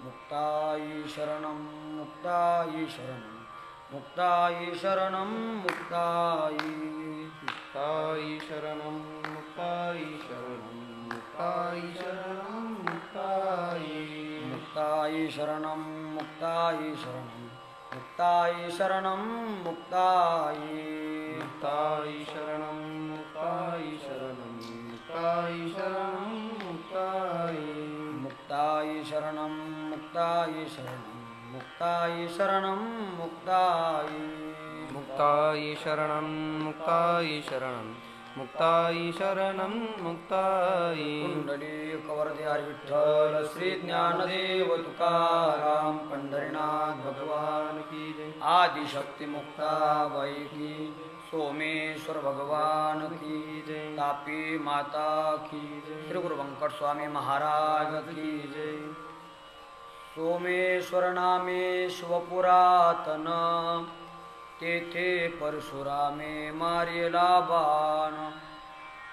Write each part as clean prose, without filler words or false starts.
मुक्ताई शरणं मुक्ताई शरणं मुक्ताई शरणं मुक्ताई मुक्ताई शरणं मुक्ताई शरणं मुक्ताई शरणं मुक्ताई मुक्ताई शरणं मुक्ताई शरणं मुक्ताई शरणं मुक्ताई मुक्ताई शरणं मुक्ताई शरणं मुक्ताई शरणं मुक्ताई मुक्ताई शरणं मुक्ताई शरणं मुक्ताई शरणं मुक्ताई मुक्ताई शरणं मुक्ताई शरणं मुक्ताई शरणं मुक्ताई पुंडलीकवरदे हरी विठ्ठल श्री ज्ञानदेव तुकाराम पंढरीनाथ भगवान की जय आदिशक्ती मुक्ताबाई की सोमेश्वर भगवान की जय तापी माता की श्री गुरु वेंकट स्वामी महाराज की जय सोमेश्वर नामे शिवपुरातन तेथे परशुरामे मारिला बाण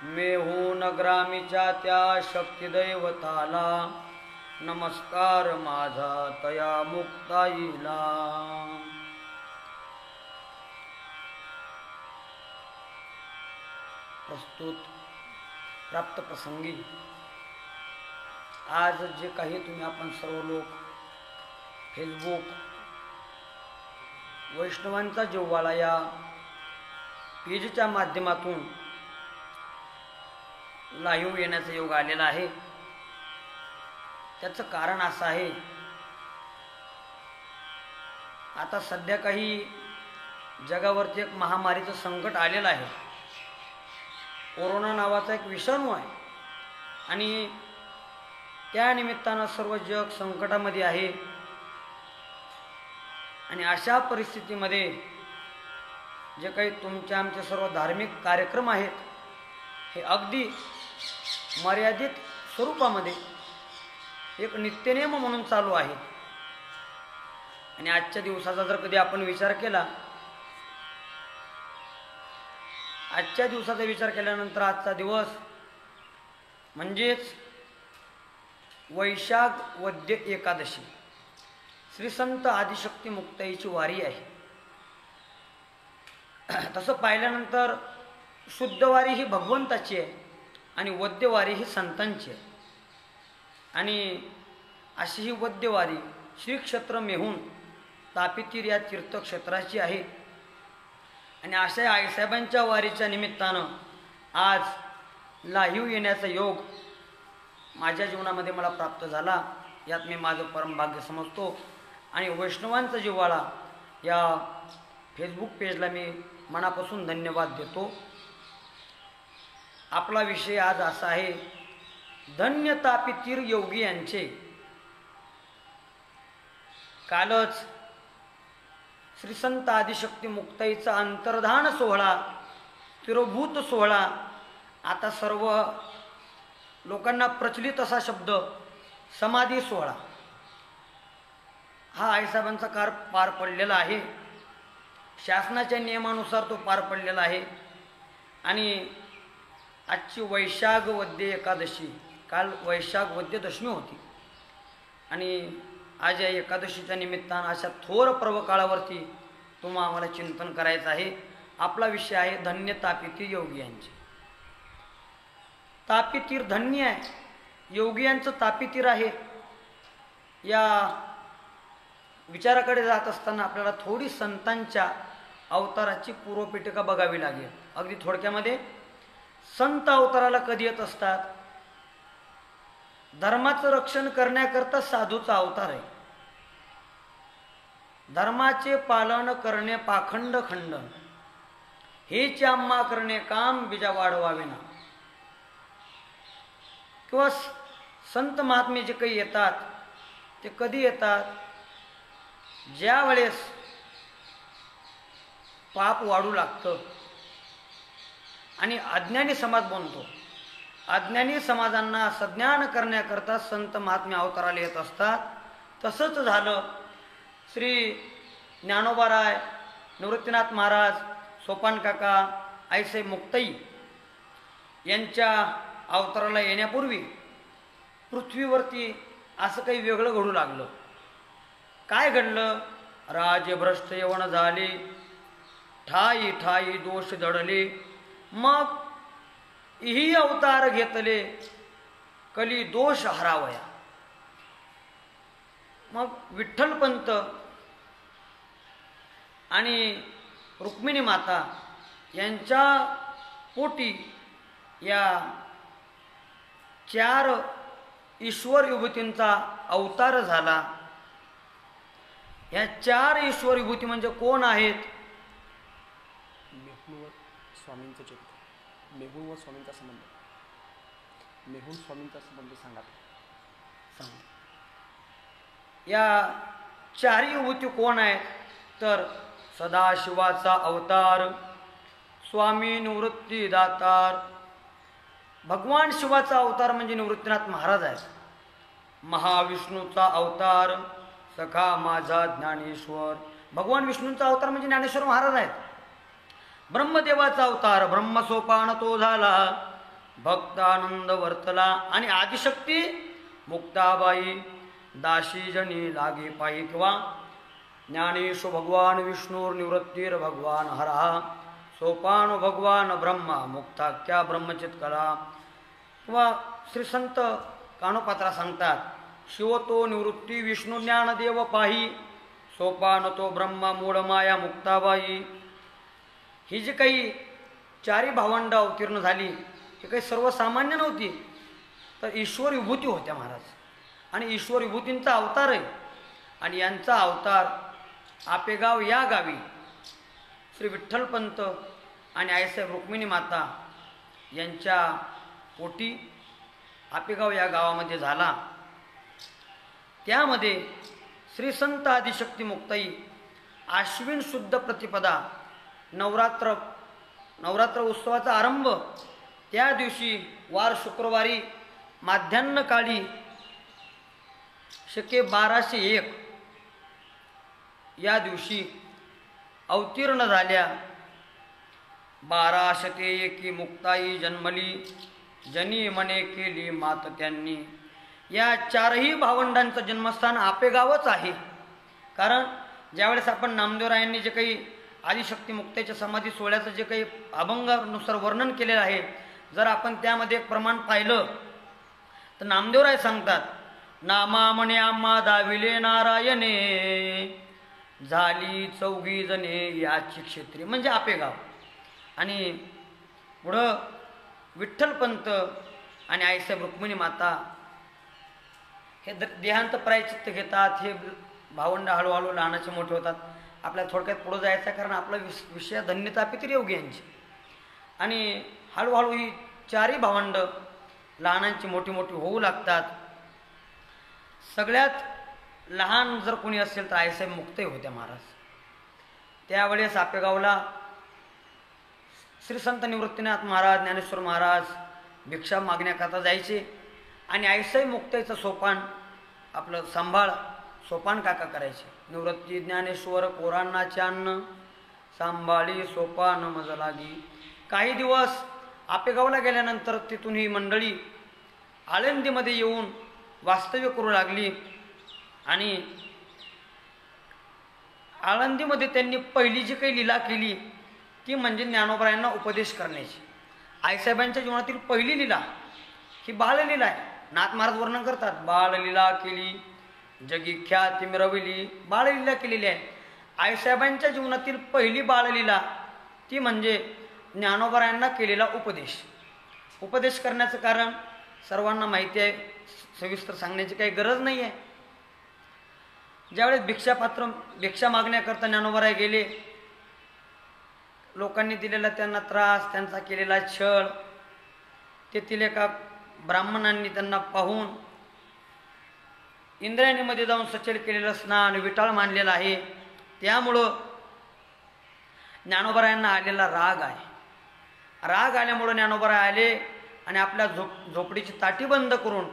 मेहून ग्रामीच्या त्या शक्तिदैवताला नमस्कार माझा तया मुक्ताईला प्रस्तुत प्राप्त प्रसंगी आज जे काही तुम्ही आपण सर्व लोक फेसबुक वैष्णवांचा जिव्हाळा या पेजच्या माध्यमातून लाईव्ह येण्याचा योग आलेला आहे त्याचं कारण असं आहे आता सध्या काही जगावरती एक महामारीचं संकट आलेलं आहे कोरोना नावाचा एक विषाणू आहे आणि त्या निमित्तानं सर्व जग संकटामध्ये आहे आणि अशा परिस्थितीमध्ये जे काही तुमचे आमचे सर्व धार्मिक कार्यक्रम आहेत हे अगदी मर्यादित स्वरूपामध्ये एक नित्यनेम म्हणून चालू आहेत आणि आजच्या दिवसाचा जर कधी आपण विचार केला आजच्या दिवसाचा विचार केल्यानंतर आजचा दिवस म्हणजेच वैशाख वद्य एकादशी श्री संत आदिशक्ती मुक्ताईची वारी आहे तसं पाहिल्यानंतर शुद्धवारी ही भगवंताची आहे आणि वद्यवारी ही संतांची आहे आणि अशी ही वद्यवारी श्री क्षेत्र मेहून तापीतीर या तीर्थक्षेत्राची आहे आणि अशा आईसाहेबांच्या वारीच्या निमित्तानं आज लाईव्ह येण्याचा योग माझ्या जीवनामध्ये मला प्राप्त झाला यात मी माझं परमभाग्य समजतो आणि वैष्णवांचा जिव्हाळा या फेसबुक पेजला मी मनापासून धन्यवाद देतो आपला विषय आज असा आहे धन्य तापीतीर योगी यांचे कालच श्री संत आदिशक्ती मुक्ताईचा अंतर्धान सोहळा तिरोभूत सोहळा आता सर्व लोकांना प्रचलित असा शब्द समाधी सोहळा हा आईसाहेबांचा कार पार पडलेला आहे शासनाच्या नियमानुसार तो पार पडलेला आहे आणि आजची वैशाख वद्य एकादशी काल वैशाख वद्य दशमी होती आणि आज या एकादशीच्या निमित्तानं अशा थोर पर्वकाळावरती तुम्हा आम्हाला चिंतन करायचं आहे आपला विषय आहे धन्य तापीतीर योगी यांचे तापीतीर धन्य आहे योगी यांचं तापीतीर आहे या विचाराकडे जात असताना आपल्याला थोडी संतांच्या अवताराची पूर्वपीठिका बघावी लागेल अगदी थोडक्यामध्ये संत अवताराला कधी येत असतात धर्माचं रक्षण करण्याकरता साधूचा अवतार आहे धर्माचे पालन करणे पाखंड खंडन हेच आम्हा करणे काम बीजा वाढवावे ना किंवा संत महात्मे जे काही येतात ते कधी येतात ज्या वेळेस पाप वाढू लागतं आणि अज्ञानी समाज बनतो अज्ञानी समाजांना सज्ञान करण्याकरता संत महात्मे अवताराला येत असतात तसंच झालं श्री ज्ञानोबाराय निवृत्तीनाथ महाराज सोपान काका आईसाहेब मुक्ताई यांच्या अवताराला येण्यापूर्वी पृथ्वीवरती असं काही वेगळं घडू लागलं. काय घडलं? राजभ्रष्ट यवण झाले, ठाई ठाई दोष जडले. मग ही अवतार घेतले, कली दोष हरावया. मग विठ्ठलपंत आणि रुक्मिणी माता यांच्या पोटी या 4 ईश्वर विभूतींचा अवतार झाला. या 4 ईश्वर विभूती म्हणजे कोण आहेत? मेहुणवर स्वामींचं चित्र, मेहुण व स्वामींचा संबंध, मेहुण स्वामींचा संबंध सांगा. या 4 विभूती कोण आहेत? तर सदाशिवाचा अवतार, स्वामी निवृत्ती दातार. भगवान शिवाचा अवतार म्हणजे निवृत्तीनाथ महाराज आहेत. महाविष्णूचा अवतार सखा माझा ज्ञानेश्वर. भगवान विष्णूंचा अवतार म्हणजे ज्ञानेश्वर महाराज आहेत. ब्रह्मदेवाचा अवतार ब्रह्मसोपान तो झाला, भक्तानंद वर्तला. आणि आदिशक्ती मुक्ताबाई दाशी जनी लागे पायी. किंवा ज्ञानेश्वर भगवान विष्णूर निवृत्तीर भगवान हरा, सोपान भगवान ब्रह्मा मुक्ताख्या ब्रह्मचित कला. किंवा श्री संत कानोपात्रा सांगतात, शिवतो निवृत्ती विष्णू ज्ञानदेव पाही, सोपान तो ब्रह्मा मूळ माया मुक्ताबाई. ही जी काही 4 भावंड अवतीर्ण झाली ही काही सर्वसामान्य नव्हती, तर ईश्वर विभूती होत्या महाराज. आणि ईश्वर विभूतींचा अवतार आहे. आणि यांचा अवतार आपेगाव या गावी श्री विठ्ठलपंत आणि आईसाहेब रुक्मिणी माता यांच्या पोटी आपेगाव या गावामध्ये झाला. त्यामध्ये श्री संत आदिशक्ती मुक्ताई आश्विन शुद्ध प्रतिपदा नवरात्र उत्सवाचा आरंभ त्या दिवशी वार शुक्रवारी माध्यान्ह काळी शके 1201 या दिवशी अवतीर्ण झाल्या. 1201 मुक्ताई जन्मली, जनी मने केली मात त्यांनी. या 4ही भावंडांचं जन्मस्थान आपेगावच आहे. कारण ज्यावेळेस आपण नामदेवरायांनी जे काही आदिशक्ती मुक्ताईच्या समाधी सोहळ्याचं जे काही अभंगानुसार वर्णन केलेलं आहे, जर आपण त्यामध्ये एक प्रमाण पाहिलं तर नामदेवराय सांगतात, नामा म्हणे आम्हा दाविले नारायणे, झाली 4 जणे याची क्षेत्री. म्हणजे आपेगाव. आणि पुढं विठ्ठलपंत आणि आईसाहेब रुक्मिणी माता हे देहांत प्रायचित्त घेतात. हे भावंड हळूहळू लहानाचे मोठे होतात. आपल्याला थोडक्यात पुढं जायचं कारण आपला विषय धन्यता पितृयोगी यांची. आणि हळूहळू ही 4ही भावंड लहानांची मोठी मोठी होऊ लागतात. सगळ्यात लहान जर कोणी असेल तर आईसाहेब मुक्ताई होत्या महाराज. त्यावेळेस आपेगावला श्री संत निवृत्तीनाथ महाराज, ज्ञानेश्वर महाराज भिक्षा मागण्याकरता जायचे. आणि आईसाहेब मुक्ताईचं सोपान आपलं सांभाळ सोपान काका करायचे. निवृत्ती ज्ञानेश्वर कोरांनाचे अन्न, सांभाळी सोपान मज लागी. काही दिवस आपेगावला गेल्यानंतर तिथून ही मंडळी आळंदीमध्ये येऊन वास्तव्य करू लागली. आणि आळंदीमध्ये त्यांनी पहिली जी काही लीला केली ती म्हणजे ज्ञानोबरायांना उपदेश करण्याची. आईसाहेबांच्या जीवनातील पहिली लीला ही बाललीला आहे. नाथ महाराज वर्णन करतात, बाललीला केली जगी ख्याती मिरविली. बाललीला केलेली आहे. आईसाहेबांच्या जीवनातील पहिली बाललीला ती म्हणजे ज्ञानोबरायांना केलेला उपदेश. उपदेश करण्याचं कारण सर्वांना माहिती आहे, सविस्तर सांगण्याची काही गरज नाही आहे. ज्यावेळेस भिक्षा मागण्याकरता ज्ञानोबराय गेले, लोकांनी दिलेला त्यांना त्रास, त्यांचा केलेला छळ, तेथील एका ब्राह्मणांनी त्यांना पाहून इंद्रायणीमध्ये जाऊन सचल केलेलं स्नान विटाळ मानलेलं आहे. त्यामुळं ज्ञानोबरायांना आलेला राग आहे. राग आल्यामुळं ज्ञानोबराय आले आणि आपल्या झोपडीची ताटी बंद करून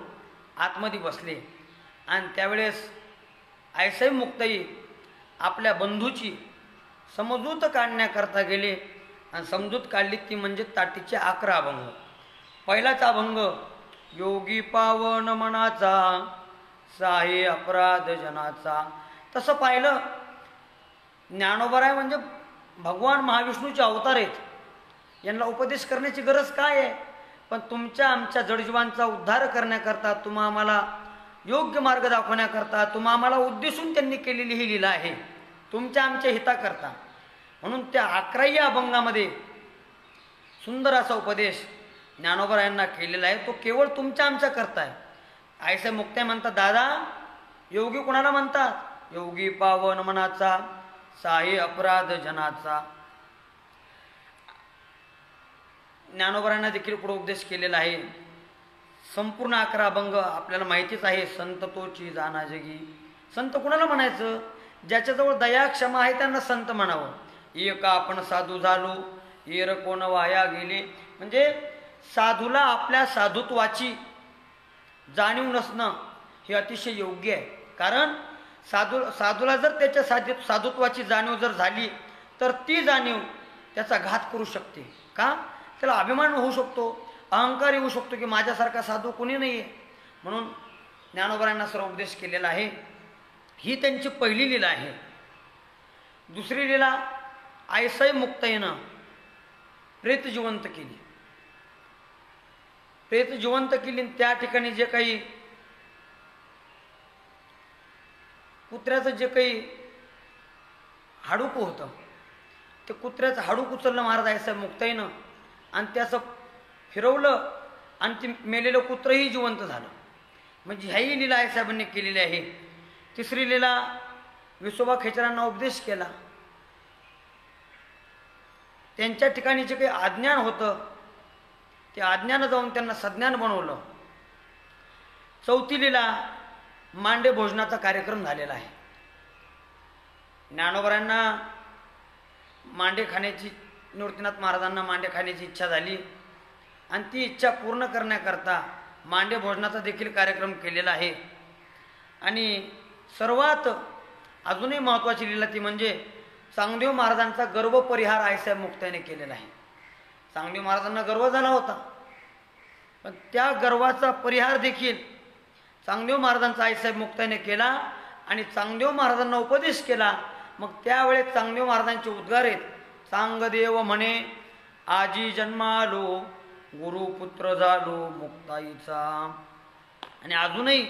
आतमध्ये बसले. आणि त्यावेळेस आईसाहेब मुक्ताई आपल्या बंधूची समजूत काढण्याकरता गेले. आणि समजूत काढली ती म्हणजे ताटीचे 11 अभंग. पहिलाचा अभंग, योगी पावन मनाचा साहे अपराध जनाचा. तसं पाहिलं ज्ञानोबराय म्हणजे भगवान महाविष्णूचे अवतार आहेत. यांना उपदेश करण्याची गरज काय आहे? पण तुमच्या आमच्या जडजीवांचा उद्धार करण्याकरता, तुम्हा आम्हाला योग्य मार्ग दाखवण्याकरता, तुम्हा आम्हाला उद्देशून त्यांनी केलेली ही लीला आहे, तुमच्या आमच्या हिताकरता. म्हणून त्या 11 अभंगामध्ये सुंदर असा उपदेश ज्ञानोबरायांना केलेला आहे. तो केवळ तुमच्या आमच्या करता आहे. आयसे मुक्त्या म्हणतात, दादा योगी कोणाला म्हणतात? योगी पावन मनाचा, साहे अपराध जनाचा. ज्ञानोबरायांना देखील पुढे उपदेश केलेला आहे. संपूर्ण 11 अभंग आपल्याला माहितीच आहे. संत तोची जाना जगी. संत कुणाला म्हणायचं? ज्याच्याजवळ दया क्षमा आहे त्यांना संत म्हणावं. एक आपण साधू झालो, येर कोण वाया गेले. म्हणजे साधूला आपल्या साधुत्वाची जाणीव नसणं हे अतिशय योग्य आहे. कारण साधूला जर त्याच्या साधुत्वाची जाणीव जर झाली तर ती जाणीव त्याचा घात करू शकते. का? त्याला अभिमान होऊ शकतो, अहंकार येऊ शकतो की माझ्यासारखा साधू कोणी नाही आहे. म्हणून ज्ञानोबरायांना सर्व उपदेश केलेला आहे. ही त्यांची पहिली लीला आहे. दुसरी लीला आयसय मुक्ताईनं प्रेत जिवंत केली. प्रेत जिवंत केली. त्या ठिकाणी जे काही कुत्र्याचं जे काही हाडूक होतं ते कुत्र्याचं हाडूक उचललं महाराज आयसाहेब मुक्ताईनं आणि त्याचं फिरवलं आणि ते मेलेलं कुत्रंही जिवंत झालं. म्हणजे ह्याही लीला आयसाहेबांनी केलेली आहे. तिसरी लीला विसोबा खेचरांना उपदेश केला. त्यांच्या ठिकाणी जे काही अज्ञान होतं ते अज्ञान जाऊन त्यांना सज्ञान बनवलं. चौथी लीला मांडे भोजनाचा कार्यक्रम झालेला आहे. ज्ञानोबरायांना मांडे खाण्याची, निवृत्तीनाथ महाराजांना मांडे खाण्याची इच्छा झाली आणि ती इच्छा पूर्ण करण्याकरता मांडे भोजनाचा देखील कार्यक्रम केलेला आहे. आणि सर्वात अजूनही महत्त्वाची लीला ती म्हणजे चांगदेव महाराजांचा गर्व परिहार आयसाहेब मुक्ताईने केलेला आहे. चांगदेव महाराजांना गर्व झाला होता, पण त्या गर्वाचा परिहार देखील चांगदेव महाराजांचा आईसाहेब मुक्ताईने केला आणि चांगदेव महाराजांना उपदेश केला. मग त्यावेळेस चांगदेव महाराजांचे उद्गार आहेत, चांगदेव म्हणे आजी जन्मालो, गुरुपुत्र झालो मुक्ताईचा. आणि अजूनही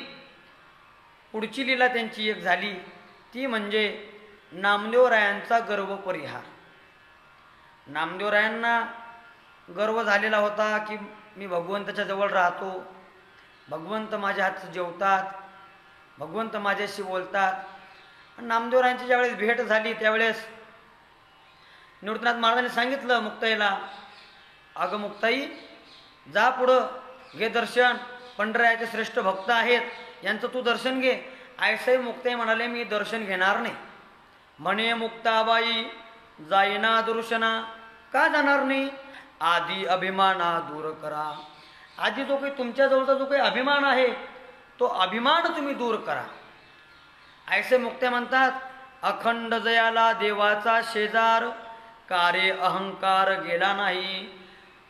पुढची लीला त्यांची एक झाली ती म्हणजे नामदेवरायांचा गर्व परिहार. नामदेवरायांना गर्व झालेला होता की मी भगवंताच्या जवळ राहतो, भगवंत माझ्या हातचं जेवतात, भगवंत माझ्याशी बोलतात. आणि नामदेवरायांची ज्यावेळेस भेट झाली त्यावेळेस निवृत्तीनाथ महाराजांनी सांगितलं मुक्ताईला, अगं मुक्ताई जा पुढं घे दर्शन, पंढरायाचे श्रेष्ठ भक्त आहेत यांचं तू दर्शन घे. आयसाहेब मुक्ताई म्हणाले मी दर्शन घेणार नाही. म्हणे मुक्ताबाई जाईना दर्शना. का जाणार नाही? आधी अभिमाना दूर करा. आधी जो काही तुमच्याजवळचा जो काही अभिमान आहे तो अभिमान तुम्ही दूर करा. आयसे मुक्ते म्हणतात, अखंड जयाला देवाचा शेजार, कारे अहंकार गेला नाही.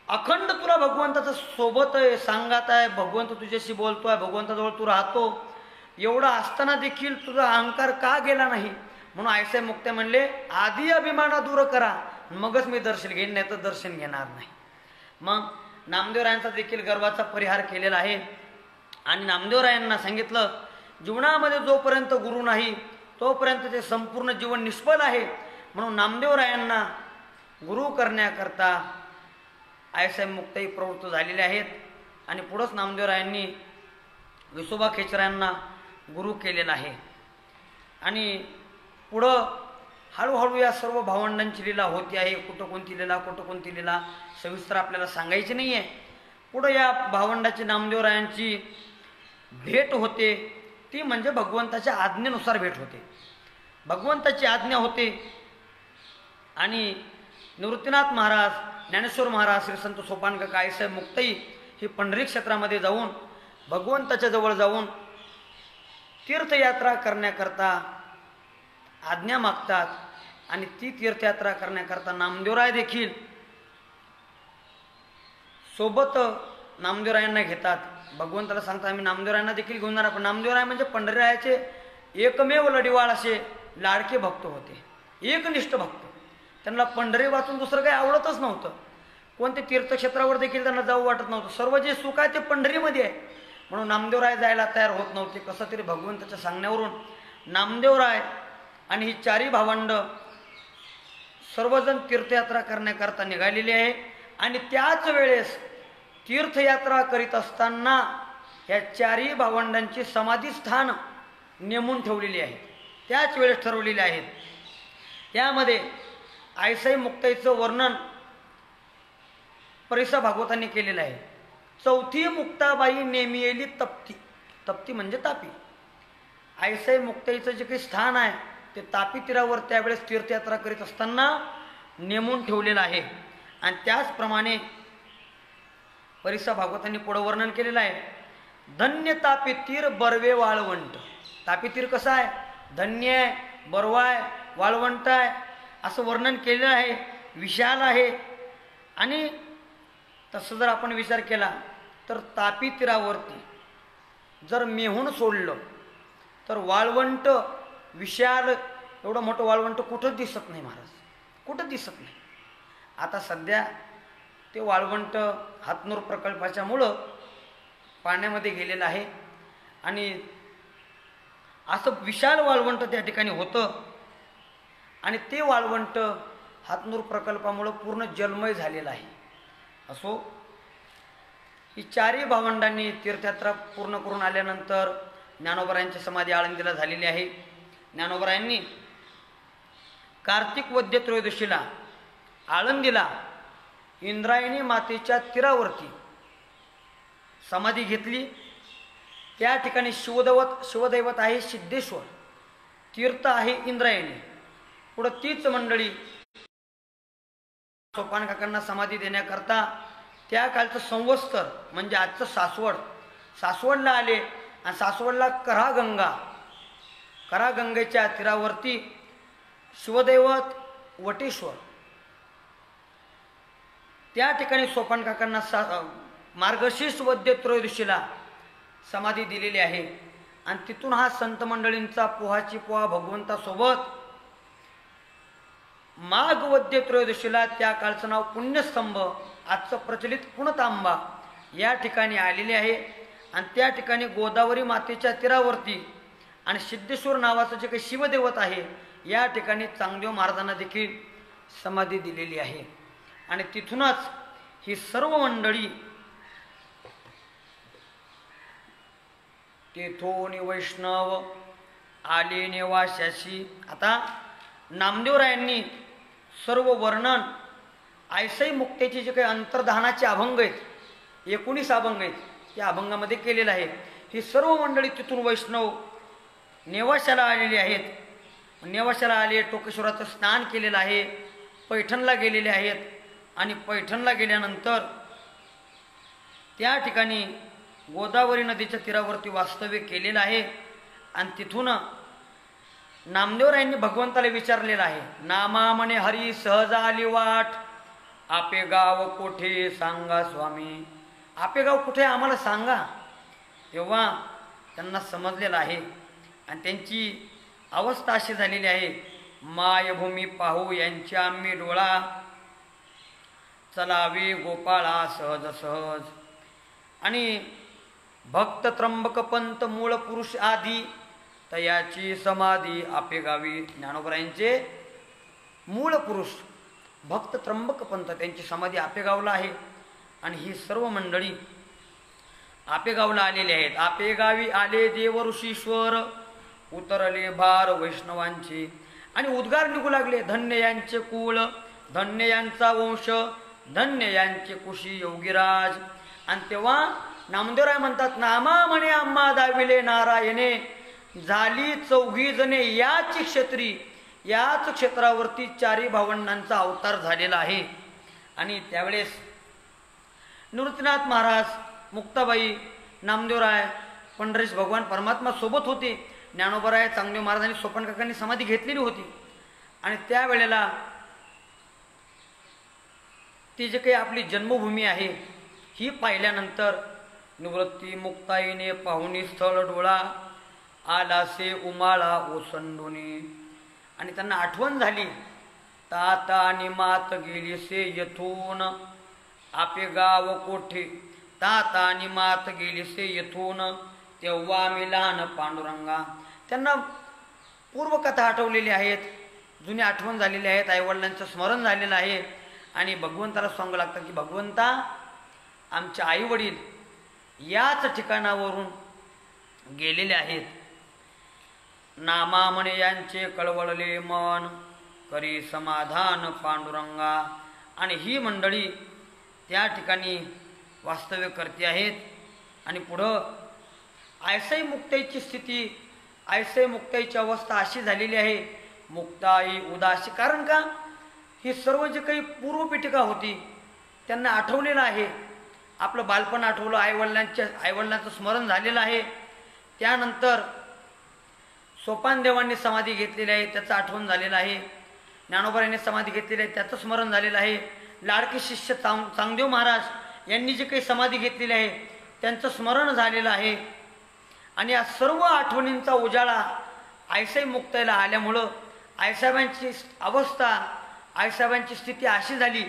अखंड तुला भगवंताचा सोबत आहे, सांगात आहे, भगवंत तुझ्याशी बोलतोय, भगवंताजवळ तू राहतो, एवढा असताना देखील तुझा अहंकार का गेला नाही? म्हणून आयसे मुक्ते म्हणले आधी अभिमाना दूर करा, मगच मी दर्शन घेईन, नाही तर दर्शन घेणार नाही. मग नामदेवरायांचा देखील गर्वाचा परिहार केलेला आहे. आणि नामदेवरायांना सांगितलं जीवनामध्ये जोपर्यंत गुरु नाही तोपर्यंत ते संपूर्ण जीवन निष्फळ आहे. म्हणून नामदेवरायांना गुरु करण्याकरता आयसाहेब मुक्ताई प्रवृत्त झालेले आहेत. आणि पुढंच नामदेवरायांनी विसोबा खेचरांना गुरु केलेला आहे. आणि पुढं हळूहळू या सर्व भावंडांची लीला होती आहे. कुठं कोणती लीला सविस्तर आपल्याला सांगायची नाही आहे. पुढं या भावंडाची नामदेवरायांची भेट होते ती म्हणजे भगवंताच्या आज्ञेनुसार भेट होते. भगवंताची आज्ञा होते आणि निवृत्तीनाथ महाराज, ज्ञानेश्वर महाराज, श्री संत सोपानकाका आईसाहेब मुक्ताई ही पंढरी क्षेत्रामध्ये जाऊन भगवंताच्या जवळ जाऊन तीर्थयात्रा करण्याकरता आज्ञा मागतात. आणि ती तीर्थयात्रा करण्याकरता नामदेवराय देखील सोबत नामदेवरायांना घेतात. भगवंताला सांगता आम्ही नामदेवरायांना देखील घेऊन जाणार. पण नामदेवराय म्हणजे पंढरीरायाचे एकमेव लढीवाळ असे लाडके भक्त होते, एकनिष्ठ भक्त. त्यांना पंढरी वाचून दुसरं काही आवडतच नव्हतं. कोणते तीर्थक्षेत्रावर देखील त्यांना जाऊ वाटत नव्हतं. सर्व जे सुख आहे ते पंढरीमध्ये आहे. म्हणून नामदेवराय जायला तयार होत नव्हते. कसं तरी भगवंताच्या सांगण्यावरून नामदेवराय आणि ही चारी भावंड सर्वजण तीर्थयात्रा करण्याकरता निघालेली आहे. आणि त्याच वेळेस तीर्थयात्रा करीत असताना या चारी भावंडांची समाधीस्थान नेमून ठेवलेली आहे, त्याच वेळेस ठरवलेले आहेत. त्यामध्ये आयसाई मुक्ताईचं वर्णन परिसा भागवतांनी केलेलं आहे. चौथी मुक्ताबाई नेमियेली तप्ती, तप्ती म्हणजे तापी. आयसाई मुक्ताईचं जे काही स्थान आहे ते तापी तीरावर त्यावेळेस तीर्थयात्रा करीत असताना नेमून ठेवलेलं आहे. आणि त्याचप्रमाणे परिसा भागवतांनी पुढं वर्णन केलेलं आहे. धन्य तापी तीर बर्वे वाळवंट. तापी तीर कसं आहे? धन्य आहे, बरवा आहे, वाळवंट आहे असं वर्णन केलेलं आहे. विशाल आहे. आणि तसं जर आपण विचार केला तर तापी तीरावरती जर मेहून सोडलं तर वाळवंट विशाल एवढं मोठं वाळवंट कुठंच दिसत नाही महाराज, कुठं दिसत नाही. आता सध्या ते वाळवंट हातनूर प्रकल्पाच्यामुळं पाण्यामध्ये गेलेलं आहे. आणि असं विशाल वाळवंट त्या ठिकाणी होतं. आणि ते वाळवंट हातनूर प्रकल्पामुळं पूर्ण जलमय झालेलं आहे. असो, ही चारही भावंडांनी तीर्थयात्रा पूर्ण करून आल्यानंतर ज्ञानोबरायांची समाधी आळंदीला झालेली आहे. ज्ञानोबरायांनी कार्तिक वद्य त्रयोदशीला आळंदीला इंद्रायणी मातेच्या तीरावरती समाधी घेतली. त्या ठिकाणी शिवदैवत आहे सिद्धेश्वर, तीर्थ आहे इंद्रायणी. पुढं तीच मंडळी सोपान काकांना समाधी देण्याकरता त्या काळचं संवत्सर म्हणजे आजचं सासवडला आले. आणि सासवडला करागंगेच्या तीरावरती शिवदैवत वटेश्वर त्या ठिकाणी सोपान काकांना मार्गशीर्ष वद्य त्रयोदशीला समाधी दिलेली आहे. आणि तिथून हा संत मंडळींचा पोहाची पोहा भगवंतासोबत माघ वद्य त्रयोदशीला त्या काळचं नाव पुण्यस्तंभ, आजचं प्रचलित पुणतांबा या ठिकाणी आलेले आहे. आणि त्या ठिकाणी गोदावरी मातेच्या तीरावरती आणि सिद्धेश्वर नावाचं जे काही शिवदैवत आहे या ठिकाणी चांगदेव महाराजांना देखील समाधी दिलेली आहे. आणि तिथूनच ही सर्व मंडळी तेथोनी वैष्णव आले नेवाशाशी. आता नामदेवरायांनी सर्व वर्णन आयसाई मुक्तेचे जे काही अंतर्धानाचे अभंग आहेत, 19 अभंग आहेत, त्या अभंगामध्ये केलेलं आहे. ही सर्व मंडळी तिथून वैष्णव नेवाशाला आलेली आहेत. नेवाशाला आले, टोकेश्वराचं स्नान केलेलं आहे, पैठणला गेलेले आहेत. आणि पैठणला गेल्यानंतर त्या ठिकाणी गोदावरी नदीच्या तीरावरती वास्तव्य केलेलं आहे. आणि तिथून नामदेवरायांनी भगवंताला विचारलेलं आहे, नामा म्हणे हरी सहज आली वाट, आपे गाव कोठे सांगा स्वामी. आपे गाव कुठे आम्हाला सांगा. तेव्हा त्यांना समजलेलं आहे. आणि त्यांची अवस्था अशी झालेली आहे, मायभूमी पाहू यांची आम्ही डोळा, चलावे गोपाळा सहज सहज. आणि भक्त त्र्यंबक पंत मूळ पुरुष आदी तयाची समाधी आपे गावी. ज्ञानोबरायांचे मूळ पुरुष भक्त त्र्यंबक पंत त्यांची समाधी आपेगावला आहे. आणि ही सर्व मंडळी आपेगावला आलेली आहेत. आपेगावी आले देव ऋषीश्वर, उतरले भार वैष्णवांचे. आणि उद्गार निघू लागले, धन्य यांचे कुळ, धन्य यांचा वंश, धन्य यांचे कुशी योगीराज. आणि तेव्हा नामदेवराय म्हणतात, नामा म्हणे आम्हा दाविले नारायणे, झाली 4 जणे याच क्षेत्री, याच क्षेत्रावरती चारी भावंडांचा अवतार झालेला आहे. आणि त्यावेळेस निवृत्तीनाथ महाराज, मुक्ताबाई, नामदेवराय, पंढरीश भगवान परमात्मा सोबत होते. ज्ञानोबराय, चांगदेव महाराजांनी, सोपान काकांनी समाधी घेतलेली होती. आणि त्यावेळेला ती जे काही आपली जन्मभूमी आहे ही पाहिल्यानंतर निवृत्ती मुक्ताईने पाहुणी स्थळ डोळा आलासे उमाळा ओसंडुनी. आणि त्यांना आठवण झाली, ताता आणि मात गेली से येथून आपे गाव कोठे. ताता आणि मात गेली से येथून तेव्हा मी लहान पांडुरंगा. त्यांना पूर्वकथा आठवलेली आहेत, जुनी आठवण झालेली आहेत, आईवडिलांचं स्मरण झालेलं आहे. आणि भगवंताला सांगू लागतात की भगवंता, आमचे आईवडील याच ठिकाणावरून गेलेले आहेत. नामा म्हणे यांचे कळवळले मन करी समाधान पांडुरंगा. आणि ही मंडळी त्या ठिकाणी वास्तव्य करते आहेत. आणि पुढं आयसाई मुक्ताईची स्थिती, आयसाई मुक्ताईची अवस्था अशी झालेली आहे, मुक्ताई उदासी. कारण का, ही सर्व जे काही पूर्वपीठिका होती त्यांना आठवलेलं आहे. आपलं बालपण आठवलं, आईवडिलांचं स्मरण झालेलं आहे. त्यानंतर सोपानदेवांनी समाधी घेतलेली आहे, त्याचं आठवण झालेलं आहे. ज्ञानोबांनी समाधी घेतलेली आहे, त्याचं स्मरण झालेलं आहे. लाडके शिष्य चांगदेव महाराज यांनी जे काही समाधी घेतलेली आहे त्यांचं स्मरण झालेलं आहे. आणि या सर्व आठवणींचा उजाळा आईसाई मुक्ताईला आल्यामुळं आईसाहेबांची अवस्था, आईसाहेबांची स्थिती अशी झाली,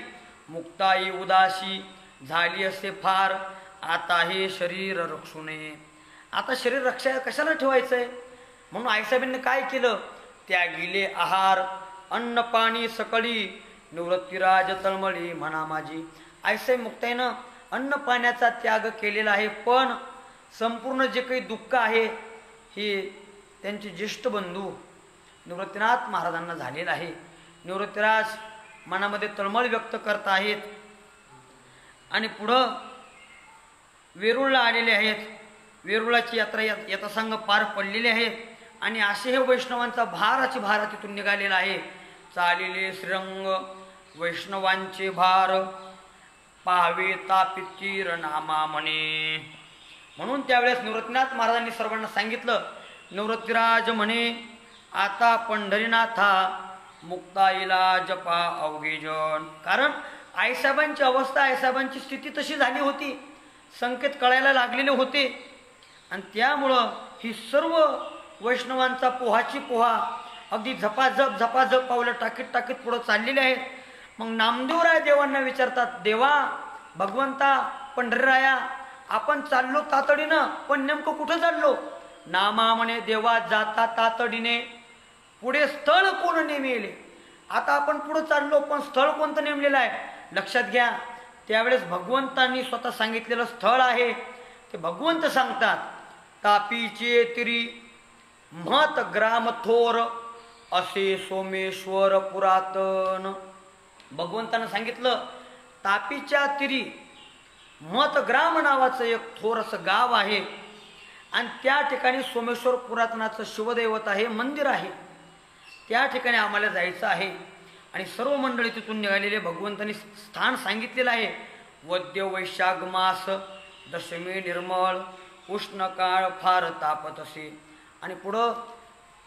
मुक्ताई उदासी झाली असते फार, आता हे शरीर रक्षू नये. आता शरीर रक्षा कशाला ठेवायचं आहे, म्हणून आईसाहेबांनी काय केलं, त्यागिले आहार अन्न पाणी सकळी निवृत्तीराज तळमळी म्हणा माझी. आईसाहेब मुक्ताईनं अन्न पाण्याचा त्याग केलेला आहे. पण संपूर्ण जे काही दुःख आहे हे त्यांचे ज्येष्ठ बंधू निवृत्तीनाथ महाराजांना झालेलं आहे. निवृत्तीराज मनामध्ये तळमळ व्यक्त करत आहेत. आणि पुढं वेरूळला आलेले आहेत. वेरूळाची यात्रा यथासांग पार पडलेली आहे. आणि असे हे वैष्णवांचा भाराची भार तिथून निघालेला आहे. चालिले श्रीरंग वैष्णवांचे भार पाहावे तापितीर नामा म्हणे. म्हणून त्यावेळेस निवृत्तीनाथ महाराजांनी सर्वांना सांगितलं, निवृत्तीराज म्हणे आता पंढरीनाथा मुक्ताईला जपा अवघे जन. कारण आईसाहेबांची अवस्था, आईसाहेबांची स्थिती तशी झाली होती, संकेत कळायला लागलेले होते. आणि त्यामुळं ही सर्व वैष्णवांचा पोहाची पोहा अगदी झपाझप पावलं टाकीत टाकीत पुढं चाललेले आहेत. मग नामदेवराय देवांना विचारतात, देवा भगवंता पंढरीराया आपण चाललो तातडीनं, पण नेमकं कुठं चाललो. नामा म्हणे देवा जाता तातडीने, पुढे स्थळ कोण नेमेले. आता आपण पुढे चाललो पण स्थळ कोणतं नेमलेलं आहे लक्षात घ्या. त्यावेळेस भगवंतांनी स्वतः सांगितलेलं स्थळ आहे ते भगवंत सांगतात. तापीचे तिरी महत ग्राम थोर असे सोमेश्वर पुरातन. भगवंतानं सांगितलं तापीच्या तिरी महत ग्राम नावाचं एक थोरसं गाव आहे. आणि त्या ठिकाणी सोमेश्वर पुरातनाचं शिवदैवत आहे, मंदिर आहे. त्या ठिकाणी आम्हाला जायचं आहे. आणि सर्व मंडळी तिथून निघालेले भगवंतांनी स्थान सांगितलेलं आहे. वद्य वैशाख मास दशमी निर्मळ उष्ण काळ फार तापत असे. आणि पुढं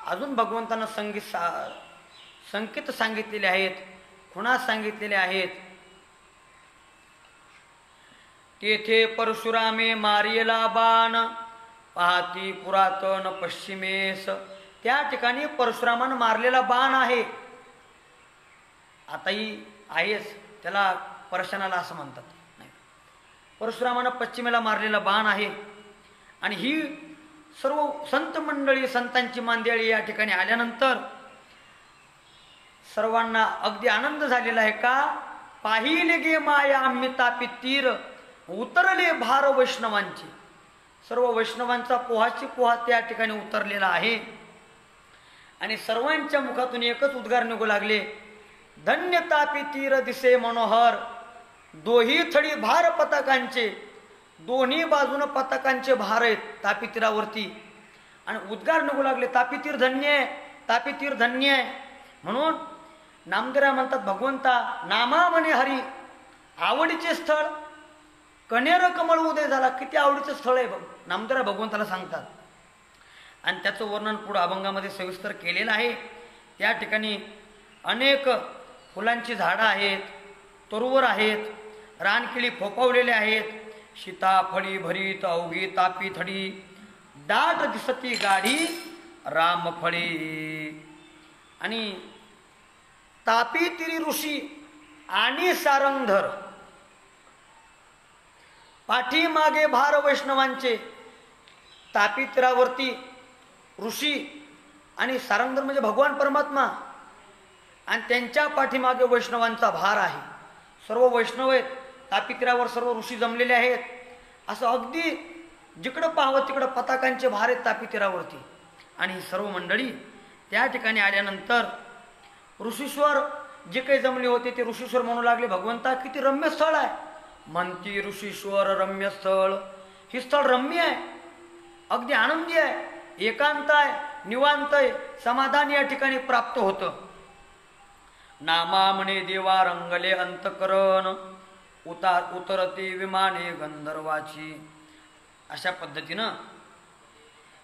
अजून भगवंतांना संकेत सांगितलेले आहेत, खुणा सांगितलेले आहेत. तेथे परशुरामे मारियला बाण पाहती पुरातन पश्चिमेस. त्या ठिकाणी परशुरामानं मारलेला बाण आहे. आताही आहेच, त्याला परशनाला असं म्हणतात. नाही, परशुरामानं पश्चिमेला मारलेला बाण आहे. आणि ही सर्व संत मंडळी, संतांची मांदियाळी या ठिकाणी आल्यानंतर सर्वांना अगदी आनंद झालेला आहे. का पाहिले गे माया आम्ही तापी तीर उतरले भार वैष्णवांचे. सर्व वैष्णवांचा पोहाची पोहा त्या ठिकाणी उतरलेला आहे. आणि सर्वांच्या मुखातून एकच उद्गार निघू लागले, धन्य तापी तीर दिसे मनोहर. दोही थडी भार पताकांचे, दोन्ही बाजूनं पताकांचे भार आहेत तापी तीरावरती. आणि उद्गार निघू लागले, तापी तीर धन्य आहे, तापी तीर धन्य आहे. म्हणून नामदेवराय म्हणतात, भगवंता नामा म्हणे हरी आवडीचे स्थळ कणेर कमळ उदय झाला. किती आवडीचं स्थळ आहे नामदेवराय भगवंताला सांगतात. आणि त्याचं वर्णन पुढं अभंगामध्ये सविस्तर केलेलं आहे. त्या ठिकाणी अनेक फुलांची झाडं आहेत, तरुवर आहेत, रानकिळी फोफावलेले आहेत, सीताफळी भरीत अवघी तापी थडी दाट दिसती गाढी रामफळी. आणि तापी तिरी ऋषी आणि सारंगधर पाठीमागे भार वैष्णवांचे. तापी तीरावरती ऋषी आणि सारंगधर म्हणजे भगवान परमात्मा आणि त्यांच्या पाठीमागे वैष्णवांचा भार आहे. सर्व वैष्णव आहेत तापी तीरावर, सर्व ऋषी जमलेले आहेत. असं अगदी जिकडं पाहावं तिकडं पताकांचे भार आहेत तापी तीरावरती. आणि ही सर्व मंडळी त्या ठिकाणी आल्यानंतर ऋषीश्वर जे काही जमले होते ते ऋषीश्वर म्हणू लागले, भगवंता किती रम्य स्थळ आहे. म्हणती ऋषीश्वर रम्य स्थळ. ही स्थळ रम्य आहे, अगदी आनंदी आहे, एकांत आहे, निवांत आहे, समाधान या ठिकाणी प्राप्त होतं. नामा म्हणे देवा रंगले अंतकरण उतरते विमाने गंधर्वाची. अशा पद्धतीनं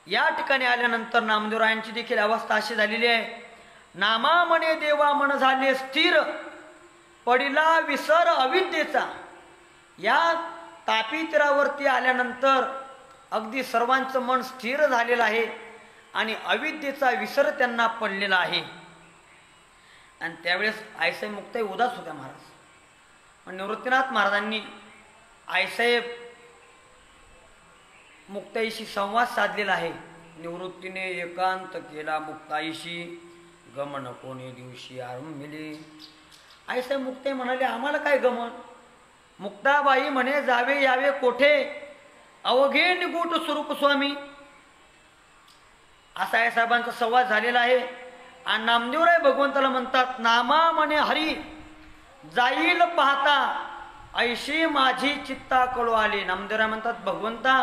या ठिकाणी आल्यानंतर नामदेवरायांची देखील अवस्था अशी झालेली आहे. नामा म्हणे देवा मन झाले स्थिर पडिला विसर अविद्येचा. या तापी तीरावरती आल्यानंतर अगदी सर्वांचं मन स्थिर झालेलं आहे आणि अविद्येचा विसर त्यांना पडलेला आहे. आणि त्यावेळेस आईसाहेब मुक्ताई उदास होत्या महाराज. पण निवृत्तीनाथ महाराजांनी आईसाहेब मुक्ताईशी संवाद साधलेला आहे. निवृत्तीने एकांत केला मुक्ताईशी गमन कोणी दिवशी आरंभिले. आईसाहेब मुक्ताई म्हणाले, आम्हाला काय गमन. मुक्ताबाई म्हणे जावे यावे कोठे अवघे निगूट स्वरूप स्वामी. असा आईसाहेबांचा संवाद झालेला आहे. आणि नामदेवराय भगवंताला म्हणतात, नामा म्हणे हरी जाईल पाहता ऐशी माझी चित्ता कळू आली. नामदेवराय म्हणतात, भगवंता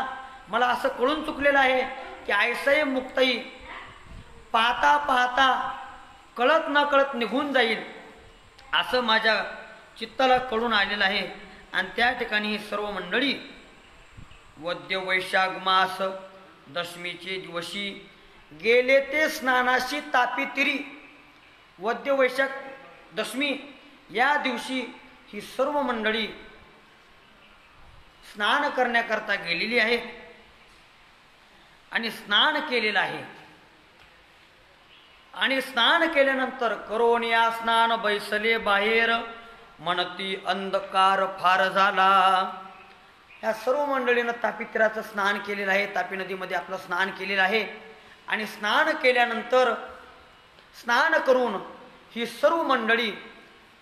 मला असं कळून चुकलेलं आहे की आईसाहेब मुक्ताई पाहता पाहता कळत न कळत निघून जाईल असं माझ्या चित्ताला कळून आलेलं आहे. आणि त्या ठिकाणी ही सर्व मंडळी वद्य वैशाख मास दशमीचे दिवशी गेले ते स्नानाशी तापी तिरी. वद्य वैशाख दशमी या दिवशी ही सर्व मंडळी स्नान करण्याकरता गेलेली आहे आणि स्नान केलेलं आहे. आणि स्नान केल्यानंतर करोनिया स्नान बैसले बाहेर म्हणती अंधकार फार झाला. या सर्व मंडळीनं तापी तीराचं स्नान केलेलं आहे. तापी नदीमध्ये आपलं स्नान केलेलं आहे. आणि स्नान केल्यानंतर स्नान करून ही सर्व मंडळी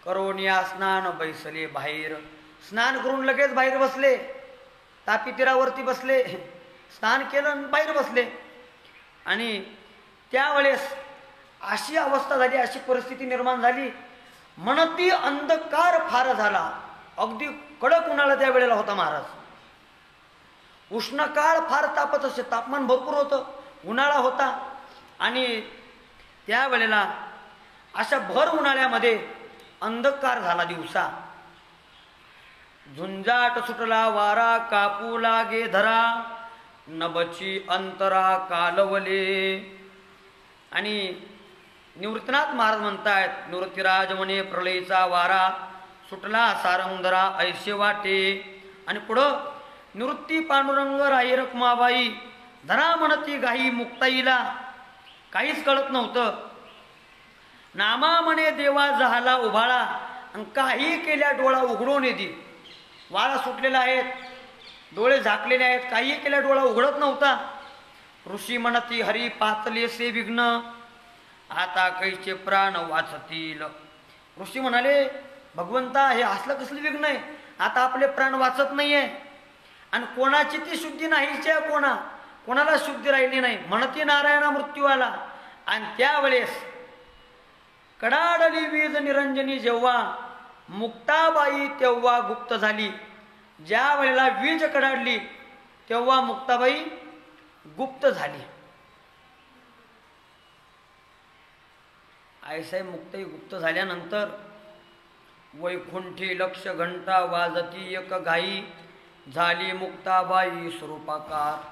करोनिया स्नान बैसले बाहेर. स्नान करून लगेच बाहेर बसले, तापी तीरावरती बसले, स्नान केलं आणि बाहेर बसले. आणि त्यावेळेस अशी अवस्था झाली, अशी परिस्थिती निर्माण झाली, म्हणती अंधकार फार झाला. अगदी कडक उन्हाळा त्यावेळेला होता महाराज. उष्णकाळ फार तापत असे, तापमान भरपूर होतं, उन्हाळा होता. आणि त्यावेळेला अशा भर उन्हाळ्यामध्ये अंधकार झाला दिवसा. झुंजाट सुटला वारा कापू लागे धरा नभची अंतरा कालवले. आणि निवृत्तीनाथ महाराज म्हणतायत, निवृत्तीराज म्हणे प्रलयचा वारा सुटला सारंगधरा ऐसे वाटे. आणि पुढं निवृत्ती पांडुरंग राई रखमाबाई धरा म्हणती गाई मुक्ताईला. काहीच कळत नव्हतं. नामा म्हणे देवा झाला उभाळा आणि काही केल्या डोळा उघडून येते. वारा सुटलेला आहे, डोळे झाकलेले आहेत, काही केल्या डोळा उघडत नव्हता. ऋषी म्हणती हरी पातले से विघ्न आता कैचे प्राण वाचतील. ऋषी म्हणाले, भगवंता हे असलं कसलं विघ्न आहे, आता आपले प्राण वाचत नाहीये. आणि कोणाची ती शुद्धी नाहीची आहे, कोणाला शुद्धी राहिली नाही. म्हणती नारायणा मृत्यू आला. आणि त्यावेळेस कडाडली वीज निरंजनी जेव्हा मुक्ताबाई तेव्हा गुप्त झाली. ज्या वेळेला वीज कडाडली तेव्हा मुक्ताबाई गुप्त झाली. आईसाहेब मुक्ताई गुप्त झाल्यानंतर वैकुंठी लक्ष घंटा वाजती एक घाई झाली मुक्ताबाई स्वरूपाकार.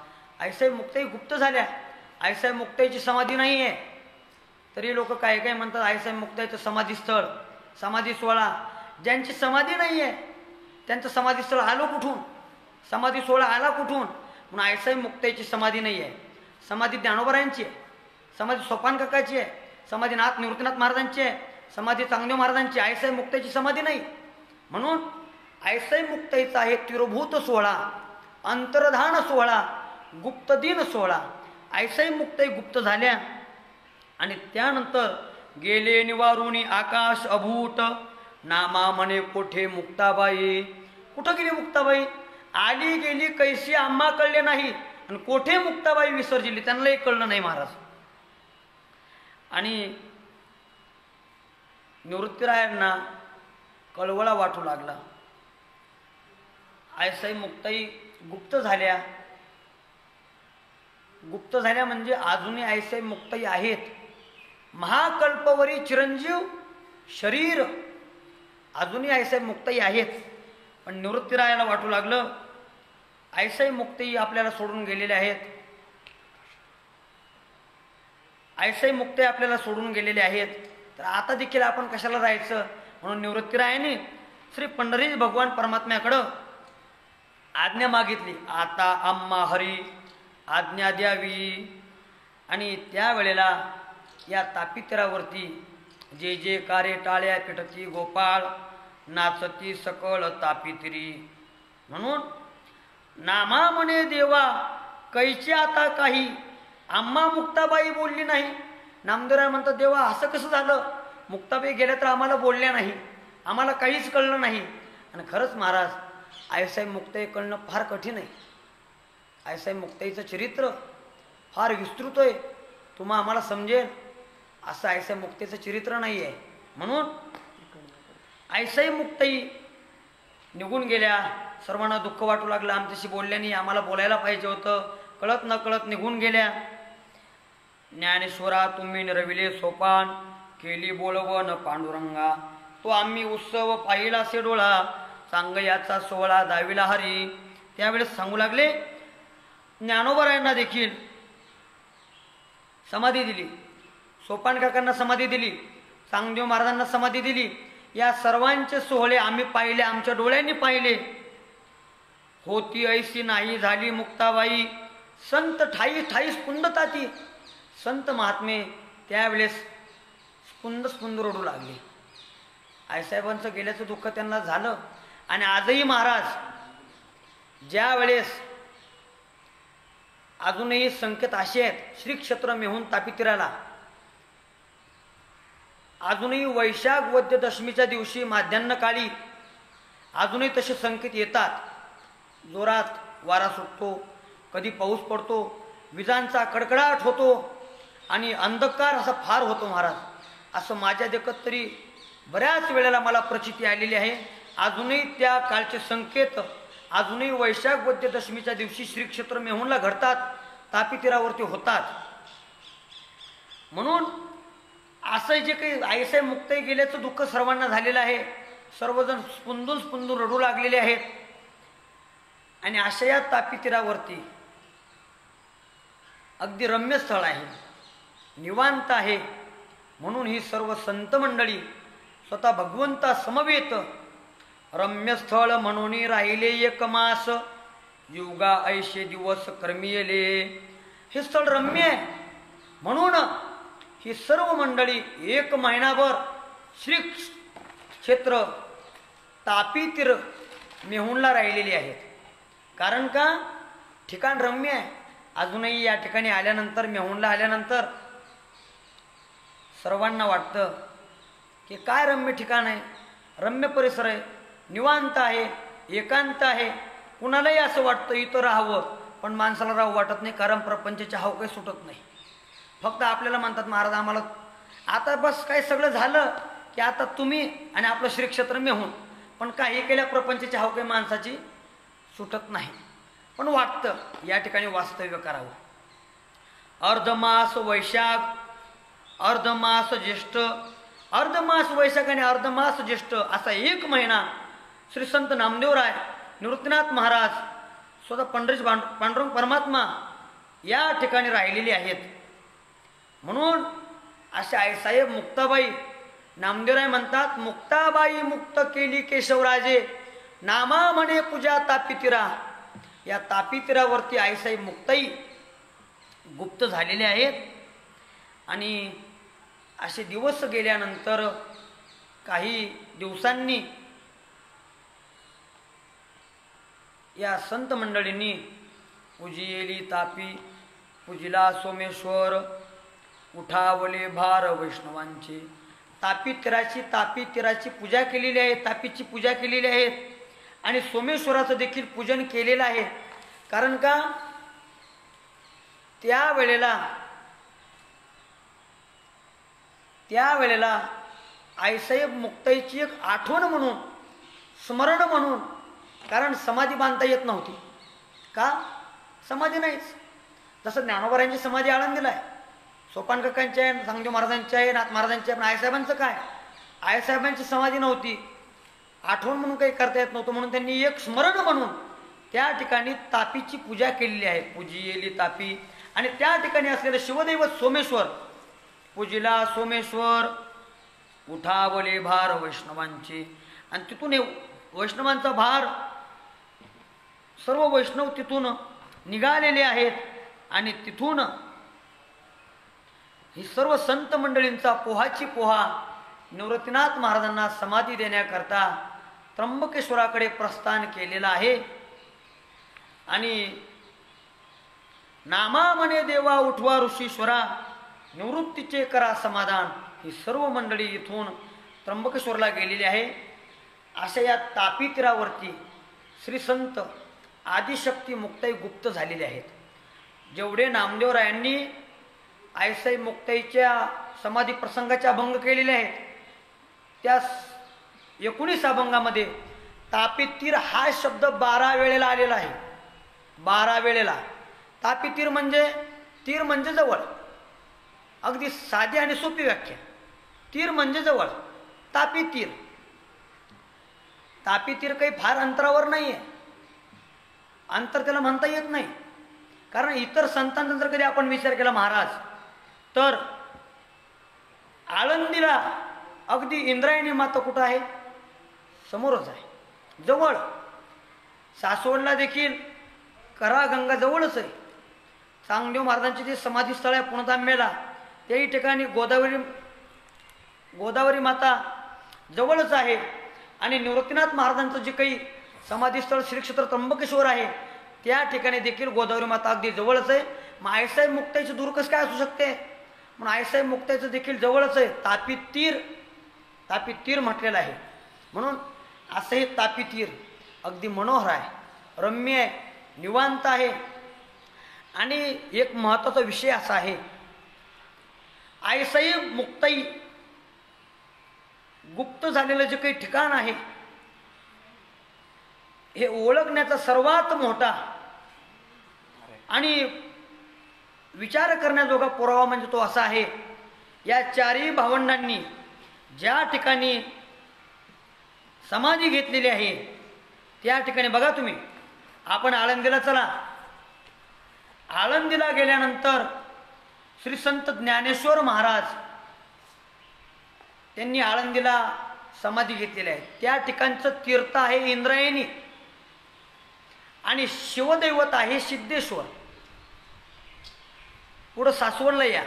आईसाहेब मुक्ताई गुप्त झाल्या. आईसाहेब मुक्ताईची समाधी नाही आहे. तरी लोक काय काय म्हणतात आईसाहेब मुक्ताईचं समाधीस्थळ, समाधी सोहळा. ज्यांची समाधी नाही आहे त्यांचं समाधीस्थळ आलो कुठून. समाधी सोहळा आला कुठून? म्हणून आईसाई मुक्ताईची समाधी नाही आहे, समाधी ज्ञानोबरायांची आहे, समाधी सोपान काकाची आहे, समाधी निवृत्तीनाथ महाराजांची आहे, समाधी चांगदेव महाराजांची. आईसाई मुक्ताईची समाधी नाही. म्हणून आईसाई मुक्ताईचा आहे तिरोभूत सोहळा, अंतर्धान सोहळा, गुप्तदिन सोहळा. आईसाई मुक्ताई गुप्त झाल्या आणि त्यानंतर गेले निवारुणी आकाश अभूट, नामा म्हणे कोठे मुक्ताबाई. कुठं गेली मुक्ताबाई? आली गेली कैसी आम्हा कळले नाही, आणि कोठे मुक्ताबाई विसर्जिली त्यांनाही कळलं नाही महाराज. आणि निवृत्तीरायांना कळवळा वाटू लागला. आईसाई मुक्ताई गुप्त झाल्या. गुप्त झाल्या म्हणजे अजूनही आईसाई मुक्ताई आहेत. महाकल्पवरी चिरंजीव शरीर अजूनही आईसाई मुक्ताई आहेत. पण निवृत्तीरायाला वाटू लागलं आईसाई मुक्ताई आपल्याला सोडून गेलेले आहेत, आईसाई मुक्ताई आपल्याला सोडून गेलेले आहेत, तर आता देखील आपण कशाला जायचं? म्हणून निवृत्तीरायाने श्री पंढरीश भगवान परमात्म्याकडं आज्ञा मागितली. आता आम्हा हरी आज्ञा द्यावी. आणि त्यावेळेला या तापितरावरती जे जे कार्य टाळ्या पिटती गोपाळ, नाचती सकळ तापितरी. म्हणून नामा म्हणे देवा कैचे आता काही, आम्हा मुक्ताबाई बोलली नाही. नामदेवराय म्हणतात देवा असं कसं झालं? मुक्ताबाई गेल्या तर आम्हाला बोलल्या नाही, आम्हाला काहीच कळलं नाही. आणि खरंच महाराज आईसाई मुक्ताई कळणं फार कठीण आहे. आईसाई मुक्ताईचं चरित्र फार विस्तृत आहे, तुम्हा आम्हाला समजेल असं आईसाई मुक्ताईचं चरित्र नाही आहे. म्हणून आईसाई मुक्ताई निघून गेल्या. सर्वांना दुःख वाटू लागलं, आमच्याशी बोलल्या नाही, आम्हाला बोलायला पाहिजे होतं, कळत न कळत निघून गेल्या. ज्ञानेश्वरा तुम्ही निरविले सोपान, केली बोलवण पांडुरंगा, तो आम्ही उत्सव पाहिला से डोळा, सांग याचा सोहळा दाविला हरी. त्यावेळेस सांगू लागले ज्ञानोबरायांना देखील समाधी दिली, सोपान काकांना समाधी दिली, चांगदेव महाराजांना समाधी दिली. या सर्वांचे सोहळे आम्ही पाहिले, आमच्या डोळ्यांनी पाहिले. होती ऐशी नाही झाली मुक्ताबाई, संत ठाई ठाई स्पुंदताती. संत महात्मे त्यावेळेस स्पुंद स्पुंद रडू लागले. आईसाहेबांचं गेल्याचं दुःख त्यांना झालं. आणि आजही महाराज ज्या वेळेस अजूनही संकेत असे आहेत श्री क्षेत्र मेहून तापितीराला, अजूनही वैशाख वद्य दशमीच्या दिवशी माध्यान्ह काळी अजूनही तसे संकेत येतात. जोरात वारा सुटतो, कधी पाऊस पडतो, विजांचा कडकडाट होतो आणि अंधकार असा फार होतो महाराज. असं माझ्या देखत तरी बऱ्याच वेळेला मला प्रचिती आलेली आहे. अजूनही त्या काळचे संकेत अजूनही वैशाख वद्य दशमीच्या दिवशी श्री क्षेत्र मेहूनला घडतात, तापितीरावरती होतात. म्हणून असं जे काही आईसाई मुक्ताई गेल्याचं दुःख सर्वांना झालेलं आहे. सर्वजण स्पुंदून स्पुंदून रडू लागलेले आहेत. आणि अशा या तापितीरावरती अगदी रम्य स्थळ आहे, निवांत आहे. म्हणून ही सर्व संत मंडळी स्वतः भगवंता समवेत रम्य स्थळ म्हणून राहिले एक मास, युगा ऐशे दिवस कर्मियले. हे स्थळ रम्य आहे म्हणून ही सर्व मंडळी एक महिनाभर श्री क्षेत्र तापितीर मेहूनला राहिलेली आहेत. कारण का? ठिकाण रम्य आहे. अजूनही या ठिकाणी आल्यानंतर, मेहूनला आल्यानंतर सर्वांना वाटतं की काय रम्य ठिकाण आहे, रम्य परिसर आहे, निवांत आहे, एकांत आहे. कुणालाही असं वाटतं इथं राहावं, पण माणसाला राहू वाटत नाही, कारण प्रपंचाच्या हाव काही सुटत नाही. फक्त आपल्याला म्हणतात महाराज आम्हाला आता बस काय सगळं झालं की आता तुम्ही आणि आपलं श्री क्षेत्र मेहून, पण काही केल्या प्रपंचाच्या हाव काही माणसाची सुटत नाही. पण वाटतं या ठिकाणी वास्तव्य करावं. अर्धमास वैशाख, अर्धमास ज्येष्ठ, अर्धमास वैशाख आणि अर्धमास ज्येष्ठ असा एक महिना श्री संत नामदेवराय, निवृत्तीनाथ महाराज, स्वतः पंढरीश पांडुरंग परमात्मा या ठिकाणी राहिलेले आहेत. म्हणून अशा आईसाहेब मुक्ताबाई, नामदेवराय म्हणतात मुक्ताबाई मुक्त केली केशवराजे, नामा म्हणे पूजा तापितीरा. या तापी तीरावरती आईसाहेब मुक्ताई गुप्त झालेले आहेत. आणि असे दिवस गेल्यानंतर काही दिवसांनी या संत मंडळींनी पूजियेली तापी पूजिला सोमेश्वर उठावले भार वैष्णवांचे, तापी तीराची पूजा केलेली आहे, तापीची पूजा केलेली आहे आणि सोमेश्वराचं देखील पूजन केलेलं आहे. कारण का त्यावेळेला आईसाहेब मुक्ताईची एक आठवण म्हणून, स्मरण म्हणून, कारण समाधी बांधता येत नव्हती. का? समाधी नाहीच. जसं ज्ञानोबा समाधी आळंदीला आहे, सोपान काकांची आहे, सांगदेव महाराजांची आहे, नाथ महाराजांची आहे. पण आईसाहेबांचं काय? आईसाहेबांची समाधी नव्हती, आठवण म्हणून काही करता येत नव्हतं. म्हणून त्यांनी एक स्मरण म्हणून त्या ठिकाणी तापीची पूजा केलेली आहे, पूजियेली तापी. आणि त्या ठिकाणी असलेलं शिवदैवत सोमेश्वर, पूजिला सोमेश्वर उठावले भार वैष्णवांचे. आणि तिथून हे वैष्णवांचा भार, सर्व वैष्णव तिथून निघालेले आहेत. आणि तिथून ही सर्व संत मंडळींचा पोहाची पोहा निवृत्तीनाथ महाराजांना समाधी देण्याकरता त्र्यंबकेश्वराकडे प्रस्थान केलेला आहे. आणि नामा म्हणे देवा उठवा ऋषीश्वरा, निवृत्तीचे करा समाधान, ही सर्व मंडळी इथून त्र्यंबकेश्वरला गेलेली आहे. अशा या तापी तीरावरती श्री संत आदिशक्ती मुक्ताई गुप्त झालेले आहेत. जेवढे नामदेवरायांनी आईसाहेब मुक्ताईच्या समाधी प्रसंगाचे अभंग केलेले आहेत, त्या 19 अभंगामध्ये तापी तीर हा शब्द 12 वेळेला आलेला आहे. 12 वेळेला. तापी तीर म्हणजे जवळ. अगदी साधी आणि सोपी व्याख्या. तीर म्हणजे जवळ, तापी तीर. तापी तीर काही फार अंतरावर नाही आहे, अंतर त्याला म्हणता येत नाही. कारण इतर संतांचा जर कधी आपण विचार केला महाराज, तर आळंदीला अगदी इंद्रायणी माता कुठं आहे? समोरच आहे, जवळ. सासवडला देखील करा गंगा जवळच आहे. चांगदेव महाराजांची जे समाधी स्थळ आहे पुणतांबेला, त्याही ठिकाणी गोदावरी माता जवळच आहे. आणि निवृत्तीनाथ महाराजांचं जे काही समाधी स्थळ श्री क्षेत्र त्र्यंबकेश्वर आहे, त्या ठिकाणी देखील गोदावरी माता अगदी जवळच आहे. मग आईसाहेब मुक्ताईचं दूर कसं काय असू शकते? म्हणून आईसाहेब मुक्ताईचं देखील जवळच आहे. तापी तीर म्हटलेलं आहे. म्हणून असं हे तापी तीर अगदी मनोहर आहे, रम्य आहे, निवांत आहे. आणि एक महत्त्वाचा विषय असा आहे, आईसाहेब मुक्ताई गुप्त झालेलं जे काही ठिकाण आहे, हे ओळखण्याचा सर्वात मोठा आणि विचार करण्याजोगा पुरावा म्हणजे तो असा आहे, या चारही भावंडांनी ज्या ठिकाणी समाधी घेतलेली आहे, त्या ठिकाणी बघा तुम्ही, आपण आळंदीला चला. आळंदीला गेल्यानंतर श्री संत ज्ञानेश्वर महाराज त्यांनी आळंदीला समाधी घेतलेली आहे. त्या ठिकाणचं तीर्थ आहे इंद्रायणी आणि शिवदैवत आहे सिद्धेश्वर. पुढं सासवडला या.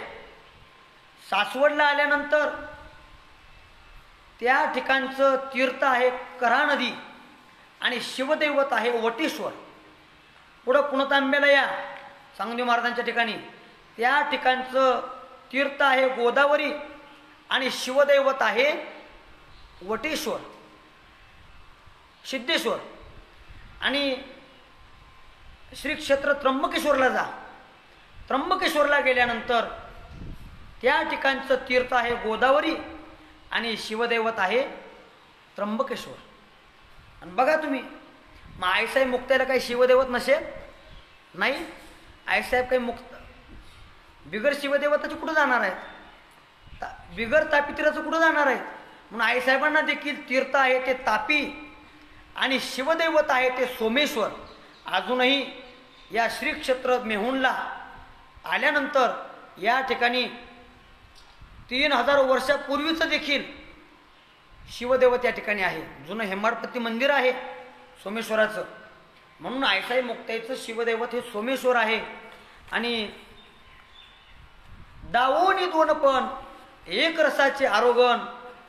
सासवडला आल्यानंतर त्या ठिकाणचं तीर्थ आहे कऱ्हा नदी आणि शिवदैवत आहे वटेश्वर. पुढं पुणतांबेला या, सांगदेव महाराजांच्या ठिकाणी, त्या ठिकाणचं तीर्थ आहे गोदावरी आणि शिवदैवत आहे वटेश्वर, सिद्धेश्वर. आणि श्री क्षेत्र त्र्यंबकेश्वरला जा. त्र्यंबकेश्वरला गेल्यानंतर त्या ठिकाणचं तीर्थ आहे गोदावरी आणि शिवदैवत आहे त्र्यंबकेश्वर. आणि बघा तुम्ही, मग आईसाहेब मुक्ताईला काही शिवदैवत नसेल? नाही. आईसाहेब काही बिगर शिवदैवताचे कुठं जाणार आहेत? बिगर तापीतीराचं कुठं जाणार आहेत? म्हणून आईसाहेबांना देखील तीर्थ आहे ते तापी आणि शिवदैवत आहे ते सोमेश्वर. अजूनही या श्री क्षेत्र मेहुणला आल्यानंतर या ठिकाणी 3000 वर्षापूर्वीचं देखील शिवदैवत या ठिकाणी आहे. जुनं हेमाडपत्ती मंदिर आहे सोमेश्वराचं. म्हणून आयसाई मुक्ताईचं शिवदैवत हे सोमेश्वर आहे. आणि दावोनी दोन पण एक रसाचे आरोगण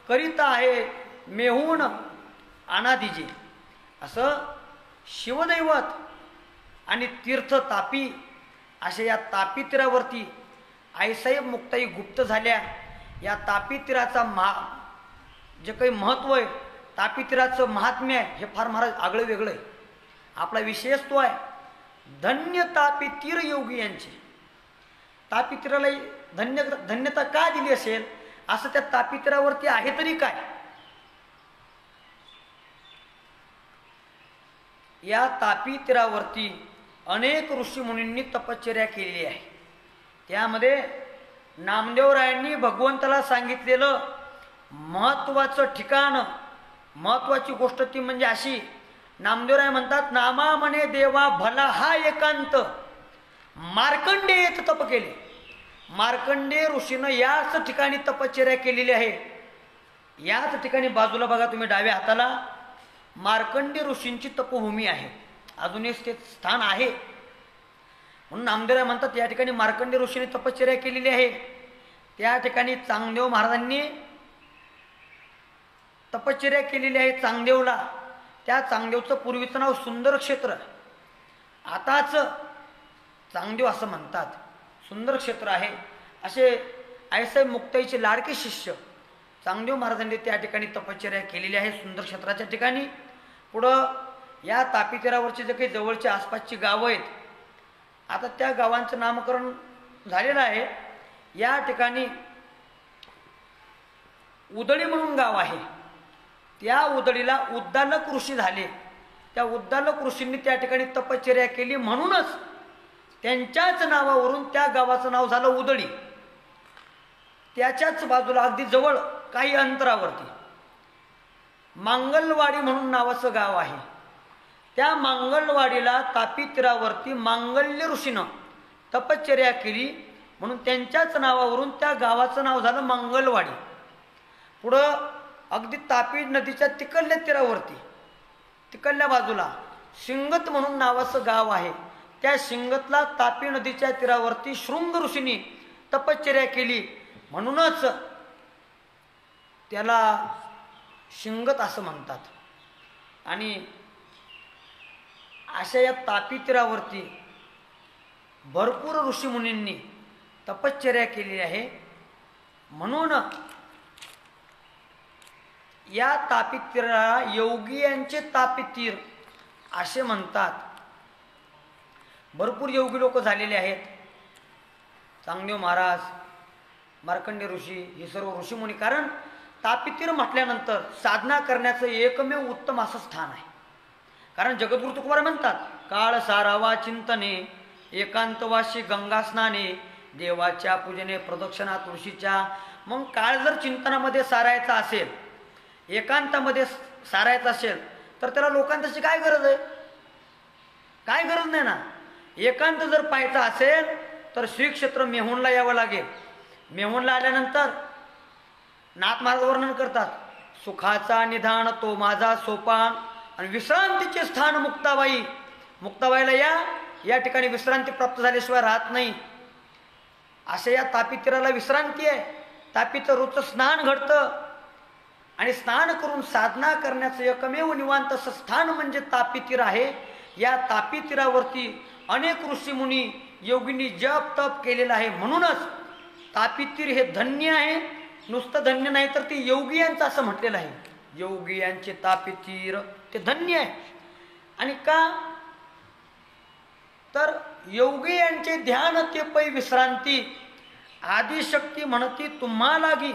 करीता आहे मेहून अनादिजे. असं शिवदैवत आणि तीर्थ तापी अशा या तापी तीरावरती आईसाई मुक्ताई गुप्त झाल्या. या तापी तीराचा जे काही महत्त्व आहे, तापी तीराचं महात्म्य आहे, हे फार महाराज आगळं वेगळं आहे. आपला विषयच तो आहे, धन्य तापी तीर योगी यांचे. तापी तीराला धन्यता का दिली असेल, असं त्या तापी तीरावरती आहे तरी काय. या तापी तीरावरती अनेक ऋषीमुनींनी तपश्चर्या केलेली आहे. त्यामध्ये नामदेवरायांनी भगवंताला सांगितलेलं महत्त्वाचं ठिकाण, महत्त्वाची गोष्ट ती म्हणजे अशी, नामदेवराय म्हणतात, नामा म्हणे देवा भला हा एकांत मार्कंडेयच तप केले. मार्कंडेय ऋषीनं याच ठिकाणी तपश्चर्या केलेली आहे. याच ठिकाणी बाजूला बघा तुम्ही डाव्या हाताला मार्कंडेय ऋषींची तपभूमी आहे. अजून एक ते स्थान आहे. म्हणून नामदेवराय म्हणतात या ठिकाणी मार्कंडेय ऋषीने तपश्चर्या केलेली आहे. त्या ठिकाणी चांगदेव महाराजांनी तपश्चर्या केलेली आहे चांगदेवला. त्या चांगदेवचं पूर्वीचं नाव सुंदर क्षेत्र, आताच चांगदेव असं म्हणतात. सुंदर क्षेत्र आहे. असे आईसाई मुक्ताईचे लाडके शिष्य चांगदेव महाराजांनी त्या ठिकाणी तपश्चर्या केलेली आहे, सुंदर क्षेत्राच्या ठिकाणी. पुढं या तापी तीरावरची जे काही जवळची आसपासची गावं आहेत, आता त्या गावांचं नामकरण झालेलं आहे. या ठिकाणी उदळी म्हणून गाव आहे. त्या उदळीला उद्दालक ऋषी झाले. त्या उद्दालक ऋषींनी त्या ठिकाणी तपश्चर्या केली, म्हणूनच त्यांच्याच नावावरून त्या गावाचं नाव झालं उदळी. त्याच्याच बाजूला अगदी जवळ काही अंतरावरती मांगलवाडी म्हणून नावाचं गाव आहे. त्या मांगलवाडीला तापी तीरावरती मांगल्य ऋषीनं तपश्चर्या केली, म्हणून त्यांच्याच नावावरून त्या गावाचं नाव झालं मांगलवाडी. पुढं अगदी तापी नदीच्या तिकडल्या तीरावरती, तिकडल्या बाजूला शिंगत म्हणून नावाचं गाव आहे. त्या शिंगतला तापी नदीच्या तीरावरती शृंग ऋषींनी तपश्चर्या केली, म्हणूनच त्याला शिंगत असं म्हणतात. आणि अशा या तापी तीरावरती भरपूर ऋषीमुनींनी तपश्चर्या केलेली आहे. म्हणून या तापी तीराला योगियांचे तापी तीर असे म्हणतात. भरपूर योगी लोक झालेले आहेत. चांगदेव महाराज, मार्कंडेय ऋषी, हे सर्व ऋषीमुनी. कारण तापी तीर म्हटल्यानंतर साधना करण्याचं एकमेव उत्तम असं स्थान आहे. कारण जगद्गुरु तुकोबार म्हणतात, काळ सारावा चिंतने एकांतवाशी गंगा स्नाने देवाच्या पूजने प्रदक्षिणा तुळशीच्या. मग काळ जर चिंतनामध्ये सारायचा असेल, एकांतामध्ये सारायचा असेल, तर त्याला लोकांची काय गरज आहे? काय गरज नाही ना. एकांत जर पाहायचा असेल तर श्री क्षेत्र मेहुणला यावं लागेल. मेहुणला आल्यानंतर नाथ महाराज वर्णन करतात, सुखाचा निधान तो माझा सोपान आणि विश्रांतीचे स्थान मुक्ताबाई. मुक्ताबाईला या ठिकाणी विश्रांती प्राप्त झाल्याशिवाय राहत नाही. अशा या तापी तीराला विश्रांती आहे. तापीचं रोजचं स्नान घडतं आणि स्नान करून साधना करण्याचं एकमेव निवांत असं स्थान म्हणजे तापी तीर आहे. या तापी तीरावरती अनेक ऋषीमुनी योगिनी जप तप केलेला आहे. म्हणूनच तापी तीर हे धन्य आहे. नुसतं धन्य नाही तर ते योगियांचं असं म्हटलेलं आहे. योगियांचे तापी तीर ते धन्य आहे. आणि का तर योगियांचे ध्यान ते पै विश्रांती आदिशक्ती म्हणती तुम्हा लागी.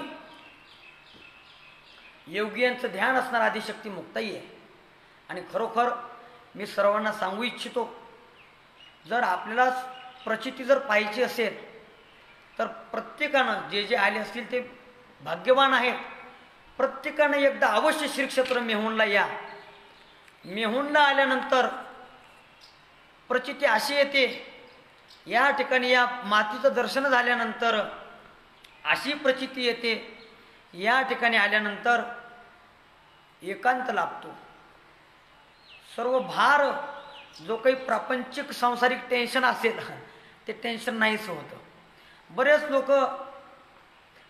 योगियांचं ध्यान असणार आदिशक्ती मुक्ताई आहे. आणि खरोखर मी सर्वांना सांगू इच्छितो, जर आपल्याला प्रचिती जर पाहिजे असेल तर प्रत्येकानं जे आले असतील ते भाग्यवान आहेत. प्रत्येकानं एकदा अवश्य श्री क्षेत्र मेहुणला या. मेहुणला आल्यानंतर प्रचिती अशी येते, या ठिकाणी या मातीचं दर्शन झाल्यानंतर अशी प्रचिती येते, या ठिकाणी आल्यानंतर एकांत लाभतो. सर्व भार जो काही प्रापंचिक सांसारिक टेन्शन असेल ते टेन्शन नाहीच होतं. बरेच लोक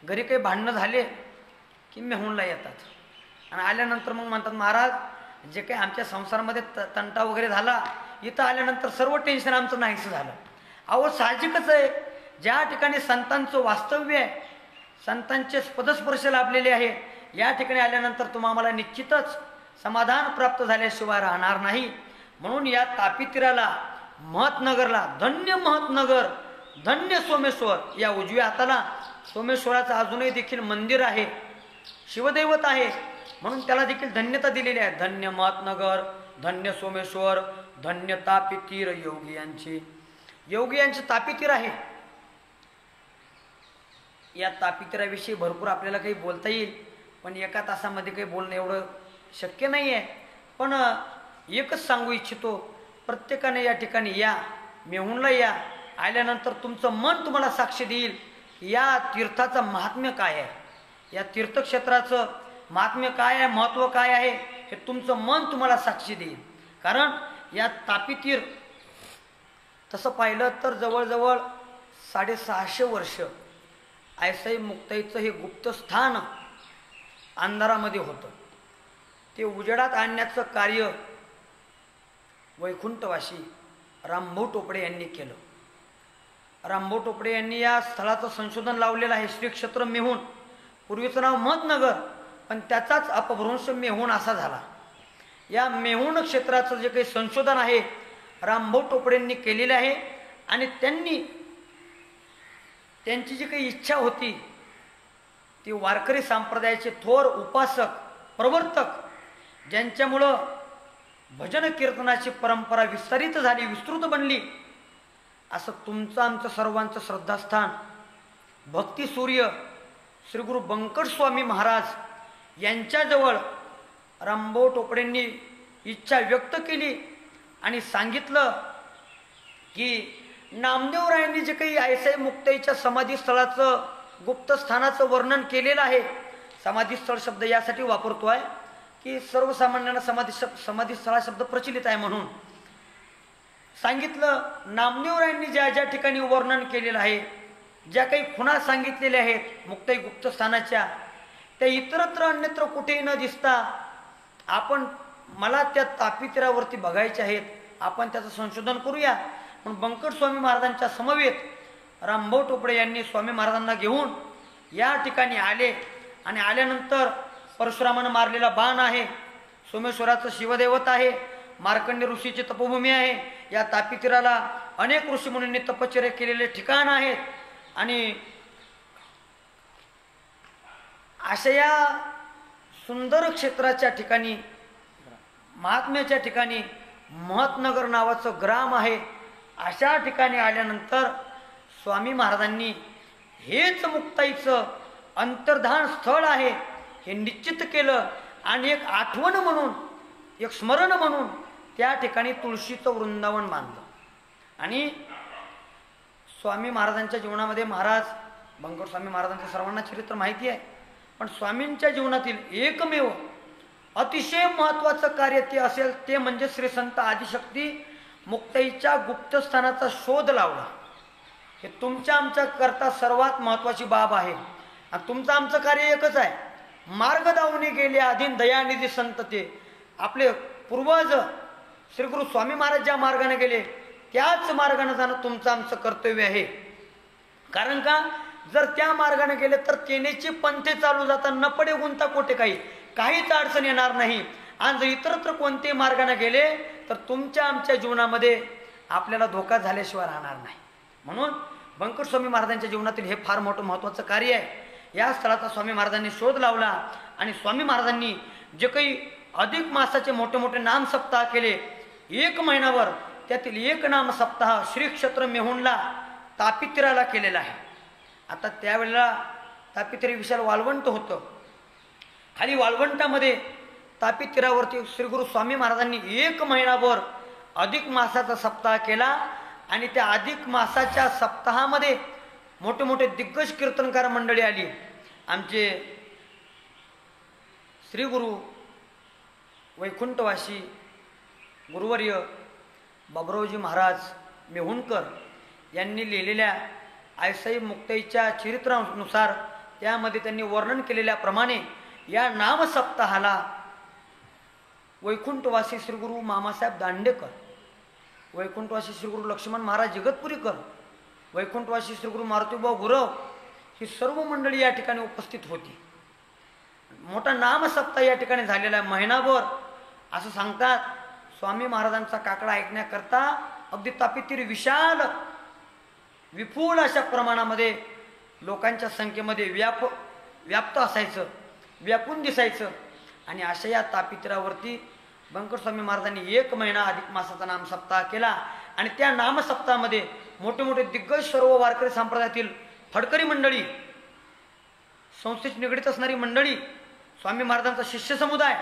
घरी काही भांडणं झाले की मेहुणला येतात आणि आल्यानंतर मग म्हणतात महाराज जे काही आमच्या संसारामध्ये तंटा वगैरे झाला इथं आल्यानंतर सर्व टेन्शन आमचं नाहीसं झालं. अहो साहजिकच आहे, ज्या ठिकाणी संतांचं वास्तव्य आहे, संतांचे पदस्पर्श लाभलेले आहे, या ठिकाणी आल्यानंतर तुम्हाला निश्चितच समाधान प्राप्त झाल्याशिवाय राहणार नाही. म्हणून या तापी तीराला महतनगरला, धन्य महतनगर, धन्य सोमेश्वर, या उजव्या हाताला सोमेश्वराचं अजूनही देखील मंदिर आहे, शिवदैवत आहे, म्हणून त्याला देखील धन्यता दिलेली आहे. धन्य महतनगर, धन्य सोमेश्वर, धन्य तापी तीर, योगियांचे तापी तीर आहे. या तापी तीराविषयी भरपूर आपल्याला काही बोलता येईल, पण एका तासामध्ये काही बोलणं एवढं शक्य नाही आहे. पण एकच सांगू इच्छितो, प्रत्येकाने या ठिकाणी या, मेहुणला या. आल्यानंतर तुमचं मन तुम्हाला साक्ष देईल या तीर्थाचं महात्म्य काय आहे, या तीर्थक्षेत्राचं महात्म्य काय आहे, महत्त्व काय आहे, हे तुमचं मन तुम्हाला साक्षी देईल. कारण या तापी तीर तसं पाहिलं तर जवळजवळ 650 वर्ष आयसाई मुक्ताईचं हे गुप्त स्थान अंधारामध्ये होतं. ते उजेडात आणण्याचं कार्य वैकुंठवासी रामभाऊ टोपडे यांनी केलं. रामभाऊ टोपडे यांनी या स्थळाचं संशोधन लावलेलं आहे. श्री क्षेत्र मेहुण, पूर्वीचं नाव महतनगर, पण त्याचाच अपभ्रंश मेहुण असा झाला. या मेहुण क्षेत्राचं जे काही संशोधन आहे रामभाऊ टोपडेंनी केलेले आहे. आणि त्यांची जी काही इच्छा होती ती वारकरी संप्रदायाचे थोर उपासक, प्रवर्तक, ज्यांच्यामुळं भजन कीर्तनाची परंपरा विस्तारित झाली, विस्तृत बनली, असं तुमचं आमचं सर्वांचं श्रद्धास्थान भक्ती सूर्य श्री गुरु बंकट स्वामी महाराज यांच्याजवळ रामभाऊ टोपडेंनी इच्छा व्यक्त केली आणि सांगितलं की नामदेवरायांनी जे काही आयसाई मुक्ताईच्या समाधीस्थळाचं गुप्त स्थानाचं वर्णन केलेलं आहे, समाधीस्थळ शब्द यासाठी वापरतो आहे की सर्वसामान्यांना समाधीस्थळा शब्द प्रचलित आहे, म्हणून सांगितलं. नामदेवरायांनी ज्या ज्या ठिकाणी वर्णन केलेलं आहे, ज्या काही खुणा सांगितलेल्या आहेत मुक्ताई गुप्त स्थानाच्या, त्या इतरत्र अन्यत्र कुठेही न दिसता मला त्या तापी तीरावरती बघायचे आहेत, आपण त्याचं संशोधन करूया. म्हणून बंकट स्वामी महाराजांच्या समवेत रामभाऊ टोपडे यांनी स्वामी महाराजांना घेऊन या ठिकाणी आले. आणि आल्यानंतर परशुरामानं मारलेला बाण आहे, सोमेश्वराचं शिवदैवत आहे, मार्कंड ऋषीची तपोभूमी आहे. या तापी तीराला अनेक ऋषीमुनींनी तपश्चर्या केलेले ठिकाण आहेत. आणि अशा या सुंदर क्षेत्राच्या ठिकाणी, महात्म्याच्या ठिकाणी महतनगर नावाचं ग्राम आहे. अशा ठिकाणी आल्यानंतर स्वामी महाराजांनी हेच मुक्ताईचं अंतर्धान स्थळ आहे हे निश्चित केलं. आणि एक आठवण म्हणून, एक स्मरण म्हणून त्या ठिकाणी तुळशीचं वृंदावन बांधलं. आणि स्वामी महाराजांच्या जीवनामध्ये, महाराज बंकट स्वामी महाराजांचं सर्वांना चरित्र माहिती आहे, पण स्वामींच्या जीवनातील एकमेव अतिशय महत्त्वाचं कार्य ते असेल ते म्हणजे श्री संत आदिशक्ती मुक्ताईच्या गुप्तस्थानाचा शोध लावला. हे तुमच्या आमच्या करता सर्वात महत्त्वाची बाब आहे. आणि तुमचं आमचं कार्य एकच आहे, मार्ग दावणे गेले आधीन दयानिधी संत, ते आपले पूर्वज श्री गुरु स्वामी महाराज ज्या मार्गाने गेले त्याच मार्गाने जाणं तुमचं आमचं कर्तव्य आहे. कारण का, जर त्या मार्गाने गेले तर तेनेची पंथे चालू जातात, न पडे गुंता कोठे काहीच अडचण येणार नाही. आणि जर इतरत्र कोणत्याही मार्गाने गेले तर तुमच्या आमच्या जीवनामध्ये आपल्याला धोका झाल्याशिवाय राहणार नाही. म्हणून बंकट स्वामी महाराजांच्या जीवनातील हे फार मोठं महत्त्वाचं कार्य आहे. या स्थळाचा स्वामी महाराजांनी शोध लावला. आणि स्वामी महाराजांनी जे काही अधिक मासाचे मोठे मोठे नाम सप्ताह केले, 1 महिनाभर, त्यातील एक नाम सप्ताह श्री क्षेत्र मेहुणला तापी तीराला केलेला आहे. आता त्यावेळेला तापी तीर विशाल वाळवंट होतं. खाली वाळवंटामध्ये तापी तीरावरती श्री गुरु स्वामी महाराजांनी 1 महिनाभर अधिक मासाचा सप्ताह केला. आणि त्या अधिक मासाच्या सप्ताहामध्ये मोठे मोठे दिग्गज कीर्तनकार मंडळी आली. आमचे श्री गुरु वैकुंठवासी गुरुवर्य बाबुरावजी महाराज मेहुणकर यांनी लिहिलेल्या आयसाई मुक्ताईच्या चरित्रानुसार त्यामध्ये त्यांनी वर्णन केलेल्याप्रमाणे या नामसप्ताहाला वैकुंठवासी श्रीगुरू मामासाहेब दांडेकर, वैकुंठवासी श्रीगुरू लक्ष्मण महाराज जगतपुरीकर, वैकुंठवासी श्रीगुरू मारुतीबा गुरव ही सर्व मंडळी या ठिकाणी उपस्थित होती. मोठा नामसप्ताह या ठिकाणी झालेला आहे. महिनाभर असं सांगतात स्वामी महाराजांचा काकडा ऐकण्याकरता अगदी तापितीर विशाल विपुल अशा प्रमाणामध्ये लोकांच्या संख्येमध्ये व्याप्त असायचं, व्यापून दिसायचं. आणि अशा या तापितिरावरती बंकर स्वामी महाराजांनी 1 महिना अधिक मासाचा नामसप्ताह केला. आणि त्या नामसप्ताहामध्ये मोठे मोठे दिग्गज सर्व वारकरी संप्रदायातील फडकरी मंडळी, संस्थेशी निगडीत असणारी मंडळी, स्वामी महाराजांचा शिष्य समुदाय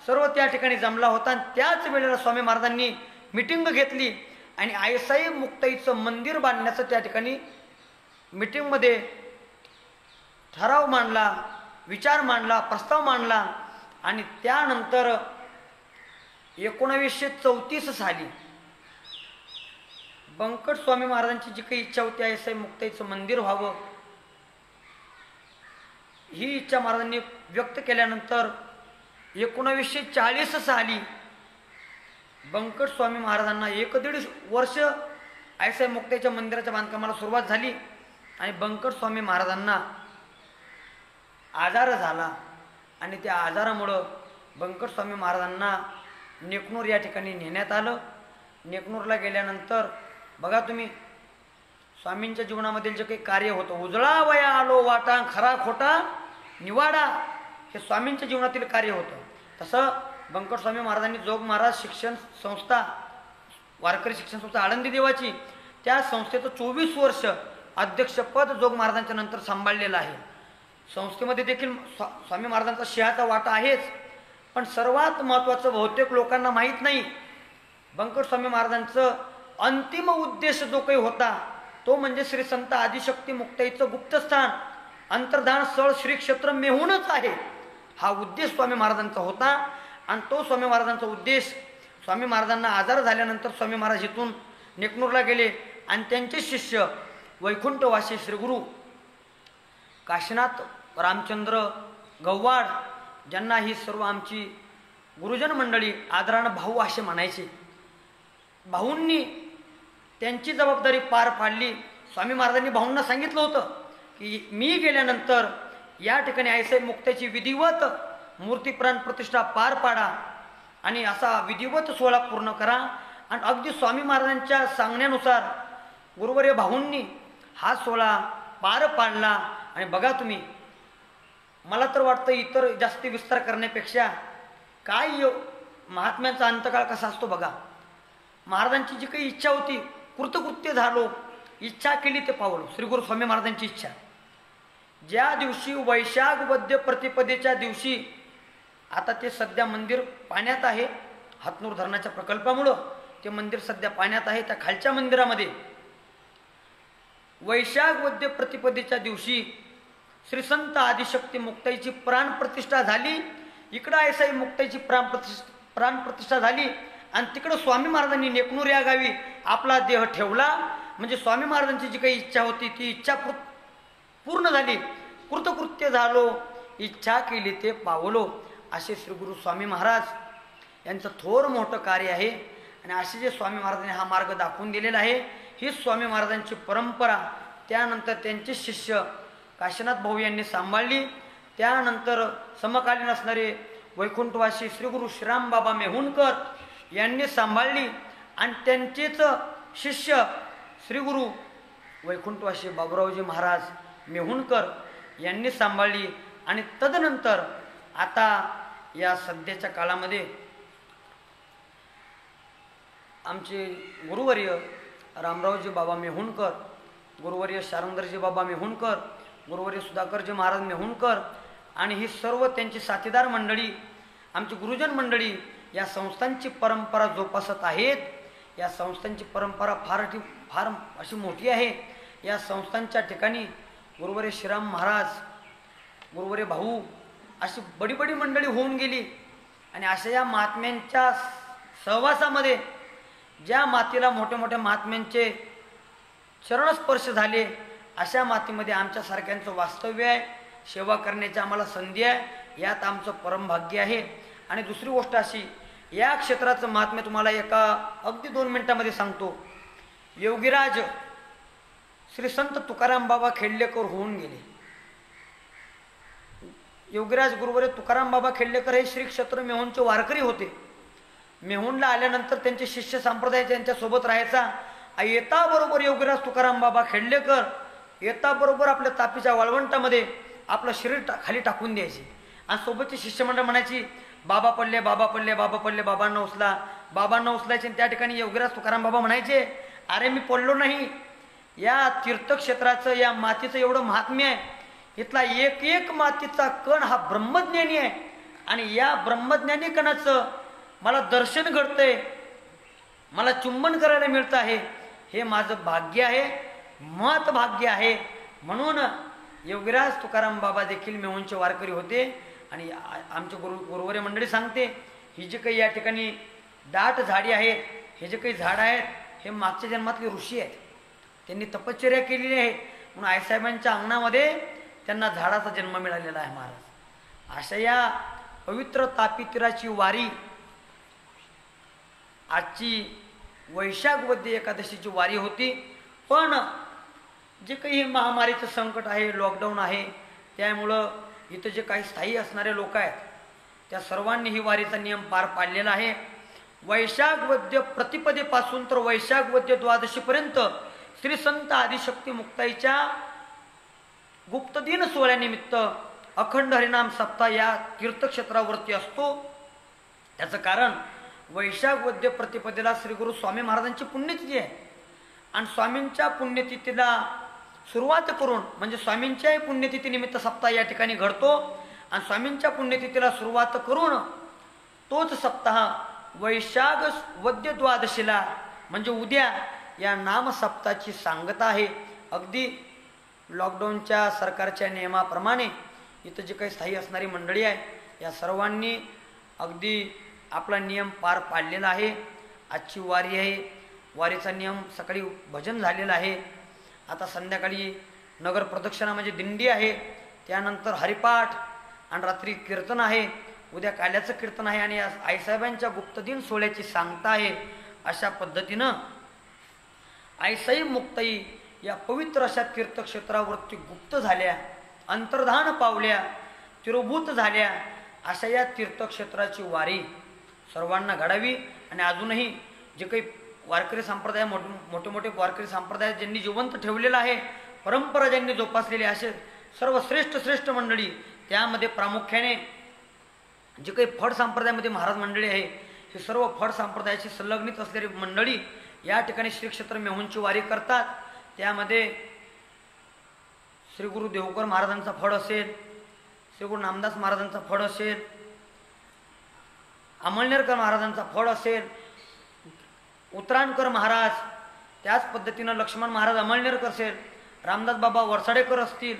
सर्व त्या ठिकाणी जमला होता. आणि त्याच वेळेला स्वामी महाराजांनी मिटिंग घेतली आणि आयसाई मुक्ताईचं मंदिर बांधण्याचं त्या ठिकाणी मिटिंगमध्ये ठराव मांडला, विचार मांडला, प्रस्ताव मांडला. आणि त्यानंतर 1934 साली बंकट स्वामी महाराजांची जी काही इच्छा होती आयसाई मुक्ताईचं मंदिर व्हावं, ही इच्छा महाराजांनी व्यक्त केल्यानंतर 1940 साली बंकट स्वामी महाराजांना 1-1.5 वर्ष आयसाई मुक्ताईच्या मंदिराच्या बांधकामाला सुरुवात झाली. आणि बंकट स्वामी महाराजांना आजार झाला आणि त्या आजारामुळं बंकट स्वामी महाराजांना नेकनूर या ठिकाणी नेण्यात आलं. नेकनूरला गेल्यानंतर बघा तुम्ही स्वामींच्या जीवनामधील जे काही कार्य होतं, उजळा वया आलो वाटा खरा खोटा निवाडा, हे स्वामींच्या जीवनातील कार्य होतं. तसं बंकट स्वामी महाराजांनी जोग महाराज शिक्षण संस्था, वारकरी शिक्षण संस्था आळंदी देवाची, त्या संस्थेचं 24 वर्ष अध्यक्षपद जोग महाराजांच्या नंतर सांभाळलेलं आहे. संस्थेमध्ये देखील स्वामी महाराजांचा सिंहाचा वाटा आहेच. पण सर्वात महत्त्वाचं बहुतेक लोकांना माहीत नाही, बंकट स्वामी महाराजांचं अंतिम उद्देश जो काही होता तो म्हणजे श्री संत आदिशक्ती मुक्ताईचं गुप्तस्थान अंतर्धान स्थळ श्री क्षेत्र मेहूनच आहे. हा उद्देश स्वामी महाराजांचा होता. आणि तो स्वामी महाराजांचा उद्देश, स्वामी महाराजांना आजार झाल्यानंतर स्वामी महाराज इथून नेकनूरला गेले आणि त्यांचे शिष्य वैकुंठवासी श्रीगुरू काशीनाथ रामचंद्र गव्हाड, ज्यांना ही सर्व आमची गुरुजन मंडळी आदरानं भाऊ असे म्हणायचे, भाऊंनी त्यांची जबाबदारी पार पाडली. स्वामी महाराजांनी भाऊंना सांगितलं होतं की मी गेल्यानंतर या ठिकाणी आयसाई मुक्ताईची विधिवत मूर्ती प्राण प्रतिष्ठा पार पाडा आणि असा विधिवत सोहळा पूर्ण करा. आणि अगदी स्वामी महाराजांच्या सांगण्यानुसार गुरुवर्य भाऊंनी हा सोहळा पार पाडला. आणि बघा तुम्ही, मला तर वाटतं इतर जास्ती विस्तार करण्यापेक्षा काय महात्म्यांचा अंतकाळ कसा असतो बघा. महाराजांची जी काही इच्छा होती कृतकृत्य झालो, इच्छा केली ते पावलो. श्री गुरु स्वामी महाराजांची इच्छा, ज्या दिवशी वैशाख वद्य प्रतिपदेच्या दिवशी, आता ते सध्या मंदिर पाण्यात आहे, हातनूर धरणाच्या प्रकल्पामुळं ते मंदिर सध्या पाण्यात आहे. त्या खालच्या मंदिरामध्ये वैशाख वद्य प्रतिपदेच्या दिवशी श्री संत आदिशक्ती मुक्ताईची प्राणप्रतिष्ठा झाली. इकडं आयसाई मुक्ताईची प्राणप्रतिष्ठा झाली आणि तिकडं स्वामी महाराजांनी नेकनूर या गावी आपला देह ठेवला. म्हणजे स्वामी महाराजांची जी काही इच्छा होती ती इच्छा पूर्ण झाली. कृतकृत्य झालो, इच्छा केली ते पावलो, असे श्री गुरु स्वामी महाराज यांचं थोर मोठं कार्य आहे. आणि असे जे स्वामी महाराजांनी हा मार्ग दाखवून दिलेला आहे, ही स्वामी महाराजांची परंपरा त्यानंतर त्यांचे शिष्य काशीनाथ भाऊ यांनी सांभाळली. त्यानंतर समकालीन असणारे वैकुंठवासी श्री गुरु श्रीराम बाबा मेहुणकर यांनी सांभाळली. आणि त्यांचेच शिष्य श्री गुरु वैकुंठवासी बाबुरावजी महाराज मेहुणकर यांनी सांभाळली. आणि तदनंतर आता या सध्याच्या काळामध्ये आमचे गुरुवर्य रामरावजी बाबा मेहुणकर, गुरुवर्य शारंगधरजी बाबा मेहुणकर, गुरुवर्य सुधाकरजी महाराज मेहुणकर आणि ही सर्व त्यांची साथीदार मंडळी, आमची गुरुजन मंडळी या संस्थांची परंपरा जोपासत आहेत. या संस्थांची परंपरा फार अशी मोठी आहे. या संस्थांच्या ठिकाणी गुरुवर्य श्रीराम महाराज, गुरुवर्य भाऊ अशी बडी बडी मंडळी होऊन गेली. आणि अशा या महात्म्यांच्या सहवासामध्ये ज्या मातीला मोठ्या मोठ्या महात्म्यांचे चरणस्पर्श झाले अशा मातीमध्ये आमच्यासारख्यांचं वास्तव्य आहे, सेवा करण्याची आम्हाला संधी आहे, यात आमचं परमभाग्य आहे. आणि दुसरी गोष्ट अशी, या क्षेत्राचं महात्म्य तुम्हाला एका अगदी 2 मिनिटामध्ये सांगतो. योगीराज श्री संत तुकाराम बाबा खेडलेकर होऊन गेले. योगीराज गुरुवर्य तुकाराम बाबा खेडलेकर हे श्री क्षेत्र मेहुणचे वारकरी होते. मेहुणला आल्यानंतर त्यांचे शिष्य संप्रदाय त्यांच्यासोबत राहायचा. येता बरोबर योगीराज तुकाराम बाबा खेडलेकर येता बरोबर आपल्या तापीच्या वाळवंटामध्ये आपलं शरीर खाली टाकून द्यायचे आणि सोबतची शिष्यमंडळ म्हणायची, बाबा पडले, बाबा पडले, बाबा पडले, बाबांना उचला, बाबांना उचलायचे. आणि त्या ठिकाणी योगीराज तुकाराम बाबा म्हणायचे, अरे मी पडलो नाही. या तीर्थक्षेत्राचं, या मातीचं एवढं महात्म्य आहे, इथला एक एक मातीचा कण हा ब्रह्मज्ञानी आहे आणि या ब्रह्मज्ञानी कणाचं मला दर्शन घडतंय, मला चुंबन करायला मिळतं आहे, हे माझं भाग्य आहे, महत् भाग्य आहे. म्हणून योगीराज तुकाराम बाबा देखील मेहुणचे वारकरी होते. आणि आमचे गुरुवर्य मंडळी सांगते, ही जे काही या ठिकाणी दाट झाडी आहेत, हे जे काही झाड आहेत, हे मागच्या जन्मातले ऋषी आहेत, त्यांनी तपश्चर्या केलेली आहे. म्हणून आईसाहेबांच्या अंगणामध्ये त्यांना झाडाचा जन्म मिळालेला आहे महाराज. अशा या पवित्र तापी तीराची वारी, आजची वैशाख वद्य एकादशीची वारी होती. पण जे काही हे महामारीचं संकट आहे, लॉकडाऊन आहे, त्यामुळं इथं जे काही स्थायी असणारे लोक आहेत त्या सर्वांनी ही वारीचा नियम पार पाडलेला आहे. वैशाख वद्य प्रतिपदेपासून तर वैशाख वद्य द्वादशीपर्यंत श्री संत आदिशक्ती मुक्ताईच्या गुप्तदिन सोहळ्यानिमित्त अखंड हरिनाम सप्ताह या तीर्थक्षेत्रावरती असतो. त्याचं कारण वैशाख वद्य प्रतिपदेला श्री गुरु स्वामी महाराजांची पुण्यतिथी आहे आणि स्वामींच्या पुण्यतिथीला सुरुवात करून म्हणजे स्वामींच्याही पुण्यतिथीनिमित्त सप्ताह या ठिकाणी घडतो आणि स्वामींच्या पुण्यतिथीला सुरुवात करून तोच सप्ताह वैशाख वद्य द्वादशीला म्हणजे उद्या या नामसप्ताहाची सांगता आहे. अगदी लॉकडाऊनच्या सरकारच्या नियमाप्रमाणे इथं जे काही स्थायी असणारी मंडळी आहे या सर्वांनी अगदी आपला नियम पार पाडलेला आहे. आजची वारी आहे, वारीचा नियम सकाळी भजन झालेलं आहे. आता संध्याकाळी नगर प्रदक्षिणा म्हणजे दिंडी आहे, त्यानंतर हरिपाठ आणि रात्री कीर्तन आहे. उद्या काल्याचं कीर्तन आहे आणि आईसाहेबांच्या गुप्तदिन सोहळ्याची सांगता आहे. अशा पद्धतीनं आईसाहेब मुक्ताई या पवित्र अशा तीर्थक्षेत्रावरती गुप्त झाल्या, अंतर्धान पावल्या, तिरोभूत झाल्या. अशा या तीर्थक्षेत्राची वारी सर्वांना घडावी. आणि अजूनही जे काही वारकरी संप्रदाय मोठे मोठे वारकरी संप्रदाय ज्यांनी जिवंत ठेवलेला आहे, परंपरा ज्यांनी जोपासलेली, असे सर्व श्रेष्ठ मंडळी, त्यामध्ये प्रामुख्याने जे काही फड संप्रदायामध्ये महाराज मंडळी आहे, हे सर्व फड संप्रदायाची संलग्नित असलेली मंडळी या ठिकाणी श्री क्षेत्र मेहुणची वारी करतात. त्यामध्ये श्री गुरु देवकर महाराजांचा फड असेल, श्री गुरु नामदास महाराजांचा फड असेल, अमळनेरकर महाराजांचा फड असेल, उतराणकर महाराज, त्याच पद्धतीनं लक्ष्मण महाराज अमळनेरकर असेल, रामदास बाबा वरसाडेकर असतील,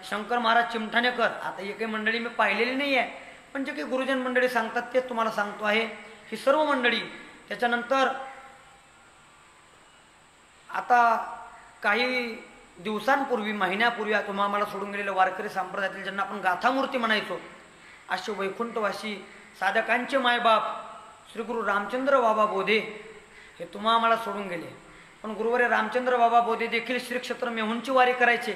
शंकर महाराज चिमठाणेकर. आता हे काही मंडळी मी पाहिलेली नाही आहे, पण जे काही गुरुजन मंडळी सांगतात तेच तुम्हाला सांगतो आहे. ही सर्व मंडळी. त्याच्यानंतर आता काही दिवसांपूर्वी, महिन्यापूर्वी तुम्हाला मला सोडून गेलेल्या वारकरी संप्रदायातील ज्यांना आपण गाथामूर्ती म्हणायचो, असे वैकुंठवासी साधकांचे मायबाप श्री गुरु रामचंद्र बाबा बोधे हे तुम्हा मला सोडून गेले. पण गुरुवर्य रामचंद्र बाबा बोधे देखील श्री क्षेत्र मेहुणची वारी करायचे.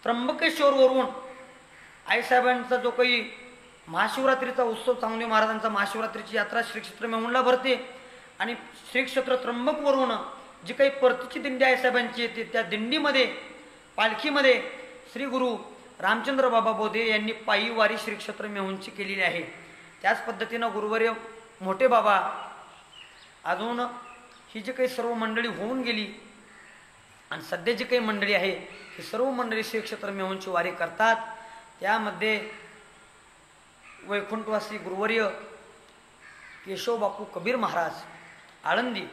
त्र्यंबकेश्वरवरून आईसाहेबांचा जो काही महाशिवरात्रीचा उत्सव, चांगदेव महाराजांचा महाशिवरात्रीची यात्रा श्री क्षेत्र मेहुणला भरते आणि श्री क्षेत्र त्र्यंबकवरून जी काही परतीची दिंडी आईसाहेबांची येते, त्या दिंडीमध्ये पालखीमध्ये श्री गुरु रामचंद्र बाबा बोधे यांनी पायी वारी श्री क्षेत्र मेहुणची केलेली आहे. त्याच पद्धतीनं गुरुवर्य मोठे बाबा, अजून ही जी काही सर्व मंडळी होऊन गेली आणि सध्या जी काही मंडळी आहे ही सर्व मंडळी श्री क्षेत्र मेहुणची वारी करतात. त्यामध्ये वैकुंठवासी गुरुवर्य केशव बापू कबीर महाराज आळंदी,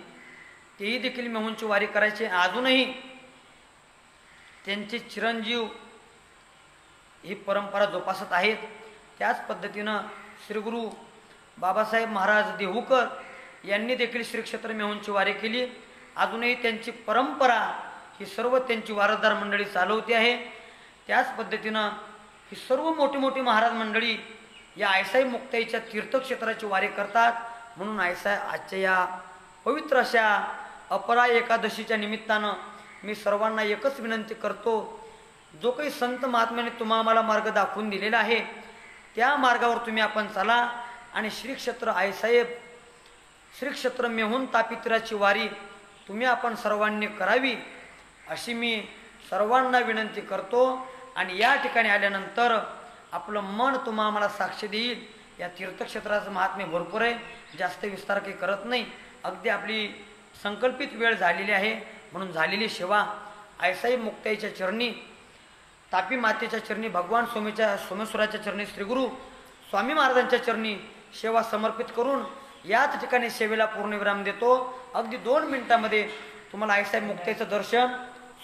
तेही देखील मेहुणची वारी करायचे. अजूनही त्यांचे चिरंजीव ही परंपरा जोपासत आहेत. त्याच पद्धतीनं श्री गुरु बाबासाहेब महाराज देहूकर यांनी देखील श्री क्षेत्र मेहूनची वारी केली. अजूनही त्यांची परंपरा ही सर्व त्यांची वारसदार मंडळी चालवते आहे. त्याच पद्धतीनं ही सर्व मोठी मोठी महाराज मंडळी या आयसाई मुक्ताईच्या तीर्थक्षेत्राची वारी करतात. म्हणून आजच्या या पवित्र अशा अपरा एकादशीच्या निमित्तानं मी सर्वांना एकच विनंती करतो, जो काही संत महात्म्याने तुम्हाला मार्ग दाखवून दिलेला आहे त्या मार्गावर तुम्ही आपण चला आणि श्री क्षेत्र आईसाहेब श्री क्षेत्र मेहून तापित्राची वारी तुम्ही आपण सर्वांनी करावी अशी मी सर्वांना विनंती करतो. आणि या ठिकाणी आल्यानंतर आपलं मन तुम्हाला साक्ष देईल. या तीर्थक्षेत्राचं महात्म्य भरपूर आहे, जास्त विस्तार काही करत नाही. अगदी आपली संकल्पित वेळ झालेली आहे म्हणून झालेली सेवा आईसाहेब मुक्ताईच्या चरणी, तापी मातेच्या चरणी, भगवान सोमेश्वराच्या चरणी, श्रीगुरु स्वामी महाराजांच्या चरणी सेवा समर्पित करून याच ठिकाणी सेवेला पूर्णविराम देतो. अगदी 2 मिनिटांमध्ये तुम्हाला आईसाहेब मुक्ताईचं दर्शन,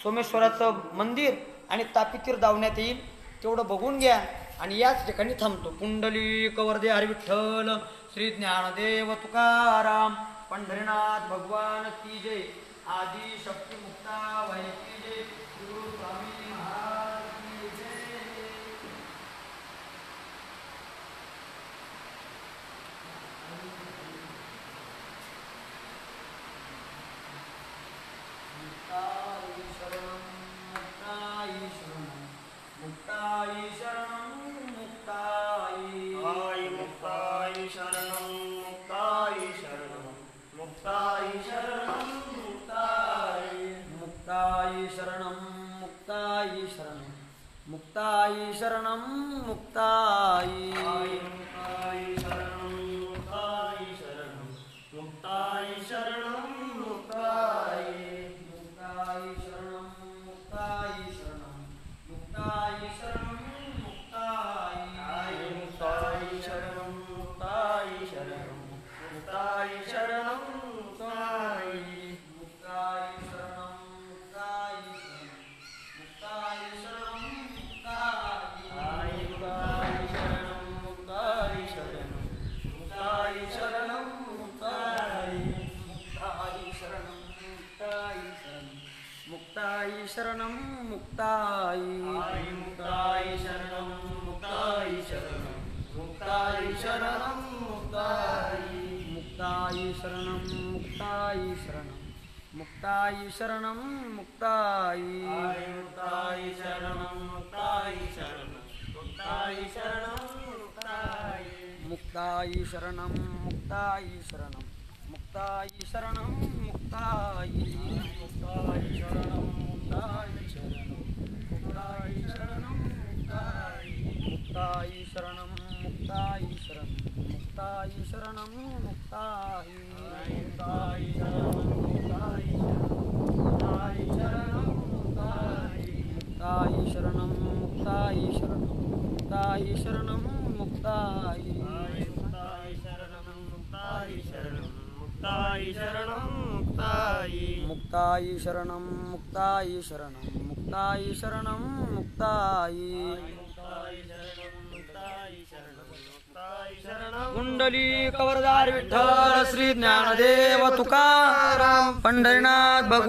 सोमेश्वराचं मंदिर आणि तापीतीर दावण्यात येईल. तेवढं बघून घ्या आणि याच ठिकाणी थांबतो. पुंडलिक वरदे हरी विठ्ठल, श्री ज्ञानदेव तुकाराम, पंढरीनाथ भगवान की जय, आदि शक्ती मुक्ताबाई की जय, गुरु स्वामी महाराज की जय. मुक्ताई शरणं मुक्ताई शरणं मुक्ताई शरणं मुक्ताई, आई मुक्ताई शरणं मुक्ताई शरणं मुक्ताई शरणं मुक्ताई, मुक्ताई शरणं मुक्ताई शरणं मुक्ताई शरणं मुक्ताई, आई मुक्ताई शरणं मुक्ताई शरणं मुक्ताई शरणं मुक्ताई, मुक्ताई शरणं मुक्ताई शरणं मुक्ताई शरणं मुक्ताई, आई मुक्ताई शरणं मुक्ताई शरणं मुक्ताई शरणं मुक्ताई, मुक्ताई शरणं मुक्ताई शरणं मुक्ताई शरणं मुक्ताई, आई मुक्ताई शरणं मुक्ताई शरणं मुक्ताई शरणं मुक्ताई, मुक्ताई शरणं मुक्ताई शरणं मुक्ताई शरणं मुक्ताई, आई मुक्ताई शरणं मुक्ताई शरणं मुक्ताई शरणं मुक्ताई, मुक्ताई शरणं मुक्ताई शरणं मुक्ताई शरणं मुक्ताई, आई मुक्ताई शरणं मुक्ताई शरणं मुक्ताई शरणं मुक्ताई, मुक्ताई शरणं मुक्ताई शरणं मुक्ताई शरणं मुक्ताई, मुक्ताई शरणं मुक्ताई शरणं मुक्ताई शरणं मुक्ताई, मुक्ताई शरणं मुक्ताई शरणं मुक्ताई शरणं मुक्ताई, आई मुक्ताई शरणं मुक्ताई शरणं मुक्ताई शरणं मुक्ताई, मुक्ताई शरणं मुक्ताई शरणं मुक्ताई शरणं मुक्ताई, आई मुक्ताई शरणं मुक्ताई शरणं मुक्ताई शरणं मुक्ताई, मुक्ताई शरणं मुक्ताई शरणं मुक्ताई शरणं मुक्ताई, मुक्ताई शरणं मुक्ताई शरणं मुक्ताई शरणं, कुंडलिक वरदार विठ्ठल, श्री ज्ञानदेव तुकाराम, पंढरीनाथ भगवान